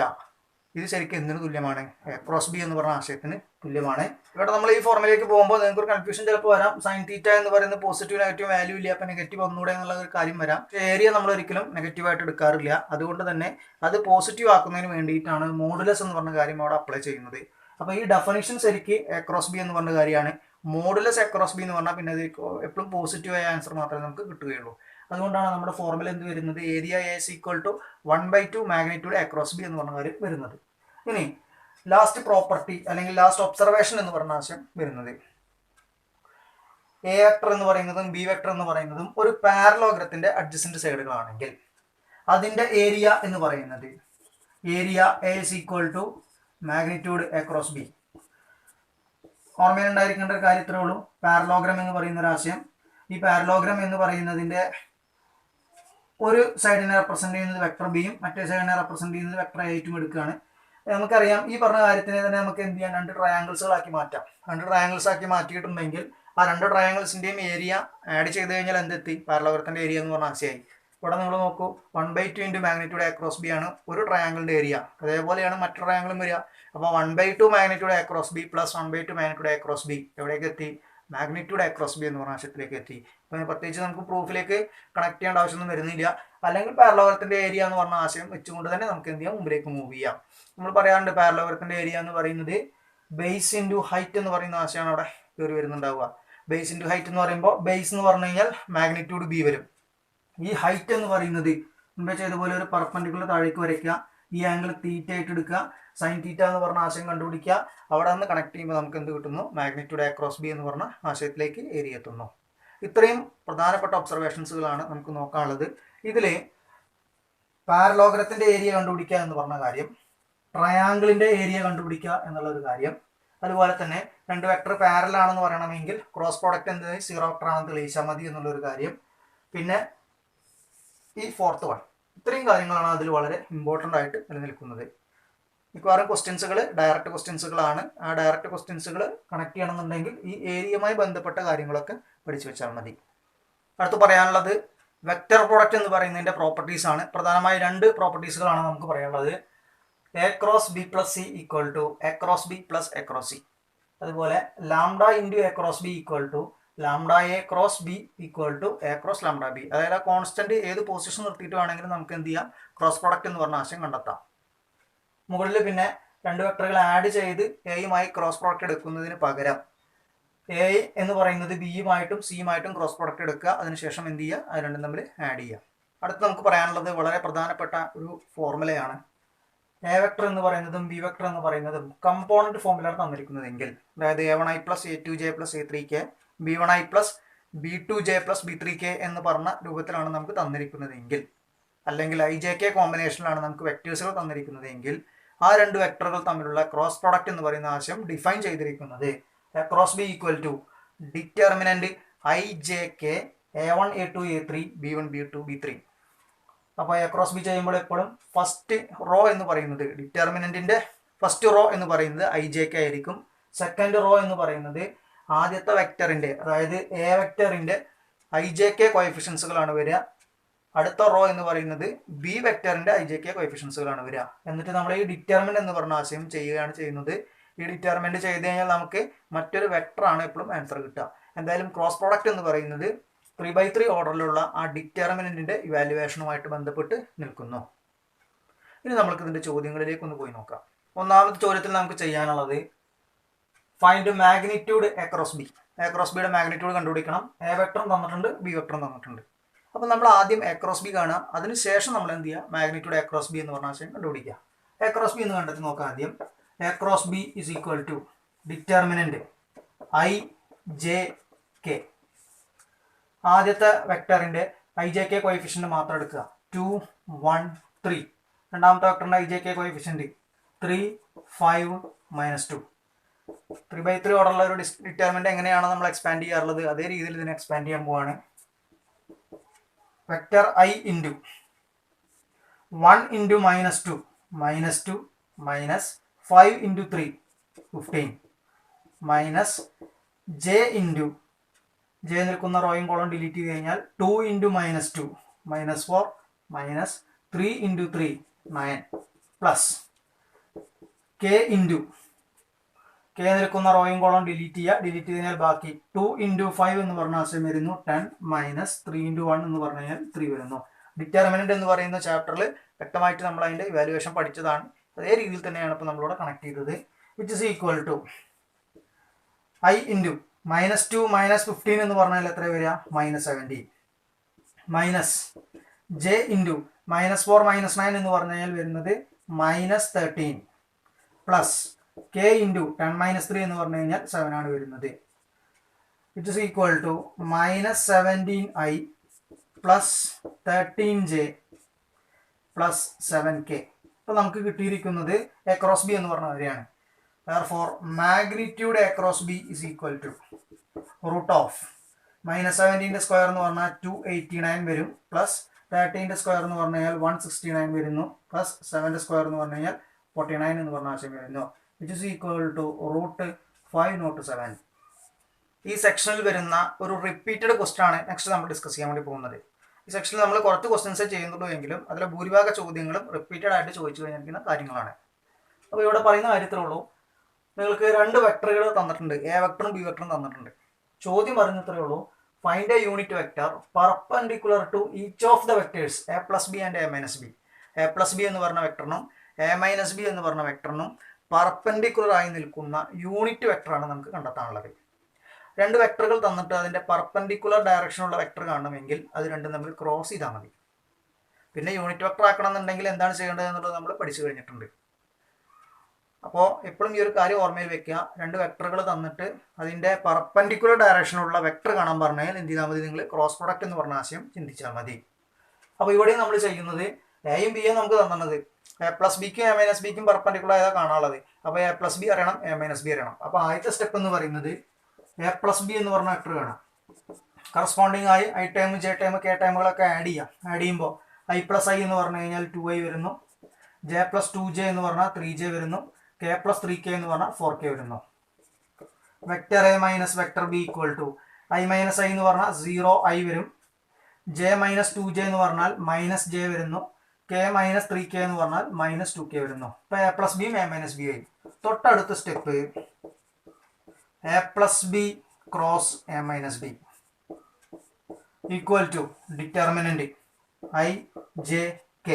ഇത് ശരിക്കും എന്തിനു തുല്യമാണ്? A×B എന്ന് പറഞ്ഞ ആശയത്തിന് തുല്യമാണ്. ഇവിടെ നമ്മൾ ഈ ഫോർമുലയിലേക്ക് പോകുമ്പോൾ നിങ്ങൾക്ക് ഒരു കൺഫ്യൂഷൻ ചിലപ്പോൾ വരാം. സൈൻ തീറ്റ എന്ന് പറയുന്നത് പോസിറ്റീവ് നെഗറ്റീവ് വാല്യൂ ഇല്ല, അപ്പം നെഗറ്റീവ് ഒന്നുകൂടെ എന്നുള്ള ഒരു കാര്യം വരാം. ഏരിയ നമ്മൾ ഒരിക്കലും നെഗറ്റീവായിട്ട് എടുക്കാറില്ല. അതുകൊണ്ട് തന്നെ അത് പോസിറ്റീവ് ആക്കുന്നതിന് വേണ്ടിയിട്ടാണ് മോഡുലസ് എന്ന് പറഞ്ഞ കാര്യം അവിടെ അപ്ലൈ ചെയ്യുന്നത്. അപ്പോൾ ഈ ഡെഫിനിഷൻ ശരിക്ക് A×B എന്ന് പറഞ്ഞ കാര്യമാണ്. മോഡുലസ് A×B എന്ന് പറഞ്ഞാൽ പിന്നെ അത് എപ്പോഴും പോസിറ്റീവായ ആൻസർ മാത്രമേ നമുക്ക് കിട്ടുകയുള്ളൂ. അതുകൊണ്ടാണ് നമ്മുടെ ഫോർമുല എന്ത് വരുന്നത്? Area A is equal to 1/2 magnitude A×B എന്ന് പറഞ്ഞ കാര്യം വരുന്നത്. ഇനി ലാസ്റ്റ് പ്രോപ്പർട്ടി അല്ലെങ്കിൽ ലാസ്റ്റ് ഒബ്സർവേഷൻ എന്ന് പറഞ്ഞ ആശയം വരുന്നത്, A വെക്ടർ എന്ന് പറയുന്നതും B വെക്ടർ എന്ന് പറയുന്നതും ഒരു പാരലോഗ്രത്തിന്റെ അഡ്ജസന്റ് സൈഡുകളാണെങ്കിൽ അതിന്റെ ഏരിയ എന്ന് പറയുന്നത് area A is equal to magnitude A×B. ഓർമ്മയിലുണ്ടായിരിക്കേണ്ട ഒരു കാര്യം ഇത്രേ ഉള്ളൂ. പാരലോഗ്രാം എന്ന് പറയുന്ന ഒരു ആശയം, ഈ പാരലോഗ്രാം എന്ന് പറയുന്നതിന്റെ ഒരു സൈഡിനെ റെപ്രസെന്റ് ചെയ്യുന്നത് വെക്ടർ ബിയും മറ്റേ സൈഡിനെ റെപ്രസെന്റ് ചെയ്യുന്നത് വെക്ടർ എയ്റ്റും എടുക്കുകയാണ്. നമുക്കറിയാം ഈ പറഞ്ഞ കാര്യത്തിനെ തന്നെ നമുക്ക് എന്ത് ചെയ്യാം? 2 ട്രയാങ്കിൾസുകളാക്കി മാറ്റാം. 2 ട്രയാങ്കിൾസ് ആക്കി മാറ്റിയിട്ടുണ്ടെങ്കിൽ ആ 2 ട്രയാങ്കിൾസിന്റെയും ഏരിയ ആഡ് ചെയ്ത് കഴിഞ്ഞാൽ എന്തെത്തി? പാരലോഗ്രത്തിന്റെ ഏരിയ എന്ന് പറഞ്ഞ ആശയമായി. ഇവിടെ നിങ്ങൾ നോക്കൂ, 1/2 ഇൻറ്റു മാഗ്നിറ്റ്യൂഡ് A×B ആണ് ഒരു ട്രയാങ്കിളിന്റെ ഏരിയ. അതേപോലെയാണ് മറ്റു ട്രയാങ്കിളും വരിക. അപ്പോൾ 1/2 magnitude A×B plus 1/2 magnitude A×B എവിടേക്ക് എത്തി? മാഗ്നിറ്റ്യൂഡ് A×B എന്ന് പറഞ്ഞ ആശയത്തിലേക്ക് എത്തി. അപ്പം പ്രത്യേകിച്ച് നമുക്ക് പ്രൂഫിലേക്ക് കണക്ട് ചെയ്യേണ്ട ആവശ്യമൊന്നും വരുന്നില്ല. അല്ലെങ്കിൽ പാരലോഗ്രത്തിന്റെ ഏരിയ എന്ന് പറഞ്ഞ ആശയം വെച്ചുകൊണ്ട് തന്നെ നമുക്ക് എന്ത് ചെയ്യാം? മുമ്പിലേക്ക് മൂവ് ചെയ്യാം. നമ്മൾ പറയാറുണ്ട് പാരലോഗ്രത്തിന്റെ ഏരിയ എന്ന് പറയുന്നത് ബേസ് ഇൻറ്റു ഹൈറ്റ് എന്ന് പറയുന്ന ആശയമാണ് അവിടെ കയറി വരുന്നുണ്ടാവുക. ബേസ് ഇൻറ്റു ഹൈറ്റ് എന്ന് പറയുമ്പോൾ ബേസ് എന്ന് പറഞ്ഞു കഴിഞ്ഞാൽ മാഗ്നിറ്റ്യൂഡ് B വരും. ഈ ഹൈറ്റ് എന്ന് പറയുന്നത് മുമ്പേ ചെയ്തപോലെ ഒരു പെർപെൻഡിക്കുലർ താഴേക്ക് വരയ്ക്കുക, ഈ ആംഗിൾ തീറ്റ ആയിട്ട് എടുക്കുക, സൈൻ തീറ്റ എന്ന് പറഞ്ഞ ആശയം കണ്ടുപിടിക്കുക. അവിടെ നിന്ന് കണക്ട് ചെയ്യുമ്പോൾ നമുക്ക് എന്ത് കിട്ടുന്നു? മാഗ്നിറ്റ്യൂഡ് A×B എന്ന് പറഞ്ഞ ആശയത്തിലേക്ക് ഏരിയ എത്തുന്നു. ഇത്രയും പ്രധാനപ്പെട്ട ഒബ്സർവേഷൻസുകളാണ് നമുക്ക് നോക്കാനുള്ളത്. ഇതിൽ പാരലോഗ്രത്തിന്റെ ഏരിയ കണ്ടുപിടിക്കുക എന്ന് പറഞ്ഞ കാര്യം, ട്രയാങ്കിളിന്റെ ഏരിയ കണ്ടുപിടിക്കുക എന്നുള്ള ഒരു കാര്യം, അതുപോലെ തന്നെ 2 വെക്ടർ പാരലൽ ആണെന്ന് പറയണമെങ്കിൽ ക്രോസ് പ്രോഡക്റ്റ് എന്ത് 0 വെക്ടർ ആണെന്ന് തെളിയിച്ചാൽ മതി എന്നുള്ളൊരു കാര്യം, പിന്നെ ഈ 4th വൺ. ഇത്രയും കാര്യങ്ങളാണ് അതിൽ വളരെ ഇമ്പോർട്ടൻ്റ് ആയിട്ട് നിലനിൽക്കുന്നത്. മിക്കവാറും ക്വസ്റ്റ്യൻസുകൾ ഡയറക്റ്റ് ക്വസ്റ്റ്യൻസുകളാണ്. ആ ഡയറക്റ്റ് ക്വസ്റ്റ്യൻസുകൾ കണക്ട് ചെയ്യണമെന്നുണ്ടെങ്കിൽ ഈ ഏരിയയുമായി ബന്ധപ്പെട്ട കാര്യങ്ങളൊക്കെ പഠിച്ചു വെച്ചാൽ മതി. അടുത്ത് പറയാനുള്ളത് വെക്റ്റർ പ്രോഡക്റ്റ് എന്ന് പറയുന്നതിൻ്റെ പ്രോപ്പർട്ടീസ് ആണ്. പ്രധാനമായി 2 പ്രോപ്പർട്ടീസുകളാണ് നമുക്ക് പറയാനുള്ളത്. A×B + C = A×B + A×C. അതുപോലെ lambda into A×B = λA×B = A×λB. അതായത് ആ കോൺസ്റ്റന്റ് ഏത് പൊസിഷൻ നിർത്തിയിട്ട് വേണമെങ്കിലും നമുക്ക് എന്ത് ചെയ്യാം? ക്രോസ് പ്രോഡക്റ്റ് എന്ന് പറഞ്ഞ ആശയം കണ്ടെത്താം. മുകളിൽ പിന്നെ 2 വെക്ടറുകൾ ആഡ് ചെയ്ത് എയുമായി ക്രോസ് പ്രോഡക്റ്റ് എടുക്കുന്നതിന് പകരം A എന്ന് പറയുന്നത് ബിയുമായിട്ടും സിയുമായിട്ടും ക്രോസ് പ്രോഡക്റ്റ് എടുക്കുക, അതിനുശേഷം എന്ത് ചെയ്യുക? അത് രണ്ടും തമ്മിൽ ആഡ് ചെയ്യുക. അടുത്ത് നമുക്ക് പറയാനുള്ളത് വളരെ പ്രധാനപ്പെട്ട ഒരു ഫോർമുലയാണ്. A വെക്ടർ എന്ന് പറയുന്നതും B വെക്ടർ എന്ന് പറയുന്നതും കമ്പോണന്റ് ഫോർമുലയാണ് തന്നിരിക്കുന്നതെങ്കിൽ, അതായത് A1i + A2j + A3k, B1i + B2j + B3k എന്ന് പറഞ്ഞ രൂപത്തിലാണ് നമുക്ക് തന്നിരിക്കുന്നതെങ്കിൽ, അല്ലെങ്കിൽ IJK കോമ്പിനേഷനിലാണ് നമുക്ക് വെക്ടേഴ്സുകൾ തന്നിരിക്കുന്നതെങ്കിൽ, ആ 2 വെക്ടറുകൾ തമ്മിലുള്ള ക്രോസ് പ്രോഡക്റ്റ് എന്ന് പറയുന്ന ആശയം ഡിഫൈൻ ചെയ്തിരിക്കുന്നത് A×B = determinant IJK A1 A2 A3 B1 B2 B3. അപ്പോൾ A×B ചെയ്യുമ്പോൾ എപ്പോഴും ഫസ്റ്റ് റോ എന്ന് പറയുന്നത് ഡിറ്റർമിനന്റിന്റെ ഫസ്റ്റ് റോ എന്ന് പറയുന്നത് IJK ആയിരിക്കും. സെക്കൻഡ് റോ എന്ന് പറയുന്നത് ആദ്യത്തെ വെക്ടറിൻ്റെ അതായത് എ വെക്ടറിൻ്റെ IJK കോഎഫിഷ്യൻസുകളാണ് വരിക. അടുത്ത റോ എന്ന് പറയുന്നത് ബി വെക്ടറിൻ്റെ IJK കോഎഫിഷ്യൻസുകളാണ് വരിക. എന്നിട്ട് നമ്മൾ ഈ ഡിറ്റർമിനന്റ് എന്ന് പറഞ്ഞ ആശയം ചെയ്യുകയാണ് ചെയ്യുന്നത്. ഈ ഡിറ്റർമിനന്റ് ചെയ്ത് കഴിഞ്ഞാൽ നമുക്ക് മറ്റൊരു വെക്ടറാണ് എപ്പോഴും ആൻസർ കിട്ടുക. എന്തായാലും ക്രോസ് പ്രോഡക്റ്റ് എന്ന് പറയുന്നത് 3/3 ഓർഡറിലുള്ള ആ ഡിറ്റർമിനന്റിന്റെ ഇവാലുവേഷനുമായിട്ട് ബന്ധപ്പെട്ട് നിൽക്കുന്നു. ഇനി നമുക്ക് ഇതിന്റെ ചോദ്യങ്ങളിലേക്ക് ഒന്ന് പോയി നോക്കാം. ഒന്നാമത്തെ ചോദ്യത്തിൽ നമുക്ക് ചെയ്യാനുള്ളത് find magnitude A cross B. A cross ബിയുടെ മാഗ്നിറ്റ്യൂഡ് കണ്ടുപിടിക്കണം. എ വെക്ടറും തന്നിട്ടുണ്ട്, ബി വെക്ടറും തന്നിട്ടുണ്ട്. അപ്പോൾ നമ്മൾ ആദ്യം എ ക്രോസ് ബി കാണുക, അതിനുശേഷം നമ്മൾ എന്ത് ചെയ്യുക, മാഗ്നിറ്റ്യൂഡ് എ ക്രോസ് ബി എന്ന് പറഞ്ഞ ആശയം കണ്ടുപിടിക്കുക. എ ക്രോസ് ബി എന്ന് കണ്ടെത്തി നോക്കാം ആദ്യം. A cross B is equal to determinant IJK. ആദ്യത്തെ വെക്ടറിന്റെ IJK കോഎഫിഷ്യന്റ് മാത്രം എടുക്കുക, 2 1 3. രണ്ടാമത്തെ വെക്ടറിന്റെ IJK കോഎഫിഷ്യന്റ് 3 5 -2. 3/3 ഓർഡറുള്ള ഒരു ഡിറ്റർമിനന്റ് എങ്ങനെയാണ് നമ്മൾ എക്സ്പാൻഡ് ചെയ്യാറുള്ളത്, അതേ രീതിയിൽ ഇതിനെ എക്സ്പാൻഡ് ചെയ്യാൻ പോവാണ്. Vector I into 1 into -2 -2 minus 5 into 3 15 minus J into J നിൽക്കുന്ന റോയും കോളം ഡിലീറ്റ് ചെയ്ത് കഴിഞ്ഞാൽ 2 into -2 -4 minus 3 into 3 9 plus K into K നിൽക്കുന്ന റോയും കോളം ഡിലീറ്റ് ചെയ്യുക. ഡിലീറ്റ് ചെയ്ത് കഴിഞ്ഞാൽ ബാക്കി 2 ഇൻറ്റു 5 എന്ന് പറഞ്ഞ ആശയം വരുന്നു 10 മൈനസ് 3 ഇൻറ്റു 1 എന്ന് പറഞ്ഞു കഴിഞ്ഞാൽ 3 വരുന്നു. ഡിറ്റർമിനന്റ് എന്ന് പറയുന്ന ചാപ്റ്ററിൽ വ്യക്തമായിട്ട് നമ്മൾ അതിൻ്റെ ഇവാലുവേഷൻ പഠിച്ചതാണ്. അതേ രീതിയിൽ തന്നെയാണ് ഇപ്പോൾ നമ്മളിവിടെ കണക്ട് ചെയ്തത്. Which is equal to I into -2 -15 എന്ന് പറഞ്ഞാൽ എത്ര വരിക, -17 മൈനസ് J ഇൻറ്റു -4 -9 എന്ന് പറഞ്ഞു കഴിഞ്ഞാൽ വരുന്നത് -13 പ്ലസ് K ഇൻറ്റു 10 - 3 എന്ന് പറഞ്ഞു കഴിഞ്ഞാൽ 7 ആണ് വരുന്നത്. It is equal to -17I plus 13J plus 7K. അപ്പോൾ നമുക്ക് കിട്ടിയിരിക്കുന്നത് എ ക്രോസ് ബി എന്ന് പറഞ്ഞ കാര്യമാണ്. Therefore, magnitude across B is equal to root of -17 square എന്ന് പറഞ്ഞാൽ 289 വരും, പ്ലസ് 13 സ്ക്വയർ എന്ന് പറഞ്ഞു കഴിഞ്ഞാൽ 169 വരുന്നു, പ്ലസ് 7 സ്ക്വയർ എന്ന് പറഞ്ഞു കഴിഞ്ഞാൽ 49 എന്ന് പറഞ്ഞ ആശയം വരുന്നു. Which is equal to √507. ഈ സെക്ഷനിൽ വരുന്ന ഒരു റിപ്പീറ്റഡ് ക്വസ്റ്റൻ ആണ് നെക്സ്റ്റ് നമ്മൾ ഡിസ്കസ് ചെയ്യാൻ വേണ്ടി പോകുന്നത്. ഈ സെക്ഷനിൽ നമ്മൾ കുറച്ച് ക്വസ്റ്റൻസേ ചെയ്യുന്നുള്ളൂ എങ്കിലും അതിലെ ഭൂരിഭാഗ ചോദ്യങ്ങളും റിപ്പീറ്റഡ് ആയിട്ട് ചോദിച്ചു കഴിഞ്ഞിരിക്കുന്ന കാര്യങ്ങളാണ്. അപ്പോൾ ഇവിടെ പറയുന്ന കാര്യത്തിലുള്ളൂ, നിങ്ങൾക്ക് 2 വെക്ടറുകൾ തന്നിട്ടുണ്ട്, എ വെക്ടറും ബി വെക്ടറും തന്നിട്ടുണ്ട്. ചോദ്യം പറഞ്ഞത്രേ ഉള്ളൂ, find a unit vector perpendicular to each of the vectors A plus B and A minus B. A plus B എന്ന് പറഞ്ഞ വെക്ടറിനും എ മൈനസ് ബി എന്ന് പറഞ്ഞ വെക്ടറിനും പെർപെൻഡിക്കുലർ ആയി നിൽക്കുന്ന യൂണിറ്റ് വെക്ടറാണ് നമുക്ക് കണ്ടെത്താനുള്ളത്. 2 വെക്ടറുകൾ തന്നിട്ട് അതിൻ്റെ പെർപെൻഡിക്കുലർ ഡയറക്ഷനുള്ള വെക്ടർ കാണണമെങ്കിൽ അത് രണ്ടും തമ്മിൽ ക്രോസ് ചെയ്താൽ മതി. പിന്നെ യൂണിറ്റ് വെക്ടർ ആക്കണം എന്നുണ്ടെങ്കിൽ എന്താണ് ചെയ്യേണ്ടത് എന്നുള്ളത് നമ്മൾ പഠിച്ചു കഴിഞ്ഞിട്ടുണ്ട്. അപ്പോൾ എപ്പോഴും ഈ ഒരു കാര്യം ഓർമ്മയിൽ വെക്കുക, 2 വെക്ടറുകൾ തന്നിട്ട് അതിൻ്റെ പെർപെൻഡിക്കുലർ ഡയറക്ഷനുള്ള വെക്ടർ കാണാൻ പറഞ്ഞാൽ എന്ത് ചെയ്താൽ മതി, നിങ്ങൾ ക്രോസ് പ്രൊഡക്റ്റ് എന്ന് പറഞ്ഞ ആശയം ചിന്തിച്ചാൽ മതി. അപ്പോൾ ഇവിടെയും നമ്മൾ ചെയ്യുന്നത് എയും ബിയും നമുക്ക് തന്നത് എ പ്ലസ് ബിക്കും എ മൈനസ് ബിക്കും പെർപെൻഡിക്കുലർ ആയതാണ് കാണാനുള്ളത്. അപ്പോൾ എ പ്ലസ് ബി അറിയണം, എ മൈനസ് ബി അറിയണം. അപ്പോൾ ആദ്യത്തെ സ്റ്റെപ്പ് എന്ന് പറയുന്നത് എ പ്ലസ് ബി എന്ന് പറഞ്ഞ വെക്ടർ കാണാം. കറസ്പോണ്ടിങ് ആയി I time J time K ടൈമുകളൊക്കെ ആഡ് ചെയ്യാം. ആഡ് ചെയ്യുമ്പോൾ I പ്ലസ് ഐ എന്ന് പറഞ്ഞു കഴിഞ്ഞാൽ 2i വരുന്നു, ജെ പ്ലസ് 2j എന്ന് പറഞ്ഞാൽ 3j വരുന്നു, കെ പ്ലസ് 3k എന്ന് പറഞ്ഞാൽ 4k വരുന്നു. Vector A minus vector B equal to I minus I എന്ന് പറഞ്ഞാൽ 0i വരും, ജെ മൈനസ് 2j എന്ന് പറഞ്ഞാൽ -j വരുന്നു, കെ മൈനസ് 3k എന്ന് പറഞ്ഞാൽ -2k വരുന്നു. ഇപ്പോൾ എ പ്ലസ് ബിയും എ മൈനസ് ബി ആയി. തൊട്ടടുത്ത step A plus B cross A minus B equal to determinant IJK.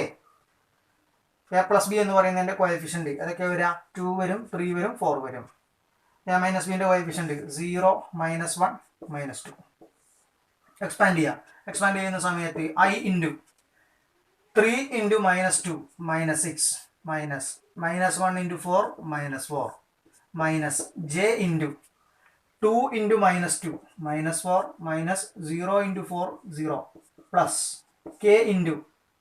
A plus B എന്ന് പറയുന്നതിൻ്റെ കോഎഫിഷ്യന്റ് അതൊക്കെ വരിക 2 വരും, 3 വരും, 4 വരും. എ മൈനസ് ബിൻ്റെ കോഎഫിഷ്യന്റ് 0 -1 -2. എക്സ്പാൻഡ് ചെയ്യുക. എക്സ്പാൻഡ് ചെയ്യുന്ന സമയത്ത് I into 3 into -2 -6 minus -1 into 4 -4 minus J into 2 into -2 -4 minus 0 into 4 0 plus K into